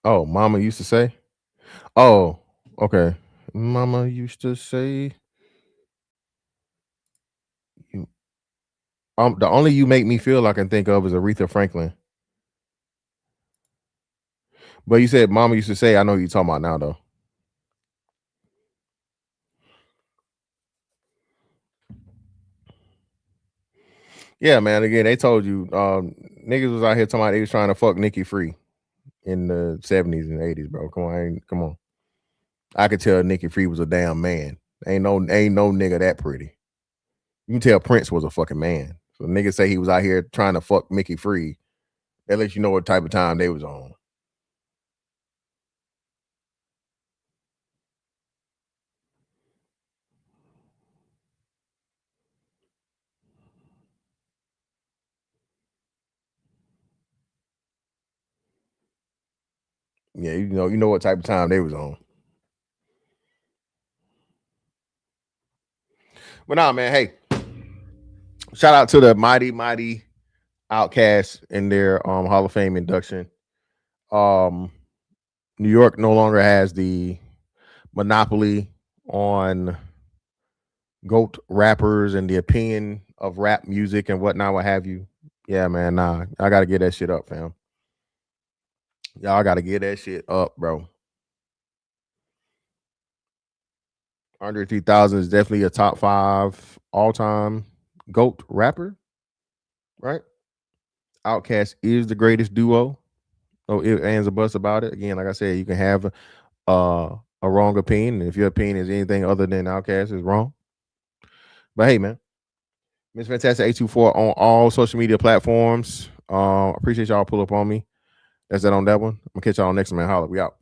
Oh, mama used to say? Oh, okay. Mama used to say you the only you make me feel I can think of is Aretha Franklin. But you said mama used to say, I know what you're talking about now though. Yeah, man. Again, they told you niggas was out here talking about they was trying to fuck Nikki Free in the 70s and 80s, bro. Come on. I could tell Nikki Free was a damn man. Ain't no nigga that pretty. You can tell Prince was a fucking man. So niggas say he was out here trying to fuck Mickey Free. That lets you know what type of time they was on. Yeah, you know what type of time they was on. But nah, man, hey. Shout out to the mighty Outkast in their Hall of Fame induction. New York no longer has the monopoly on GOAT rappers and the opinion of rap music and whatnot, what have you. Yeah, man, nah. I gotta get that shit up, fam. Y'all gotta get that shit up, bro. Andre 3000 is definitely a top 5 all-time GOAT rapper, right? Outkast is the greatest duo. No ifs, ands, or buts about it. Again, like I said, you can have a wrong opinion. And if your opinion is anything other than Outkast is wrong. But hey, man, Miss Fantastic 824 on all social media platforms. Appreciate y'all pull up on me. That's that on that one. I'm gonna catch y'all next one, man. Holla, we out.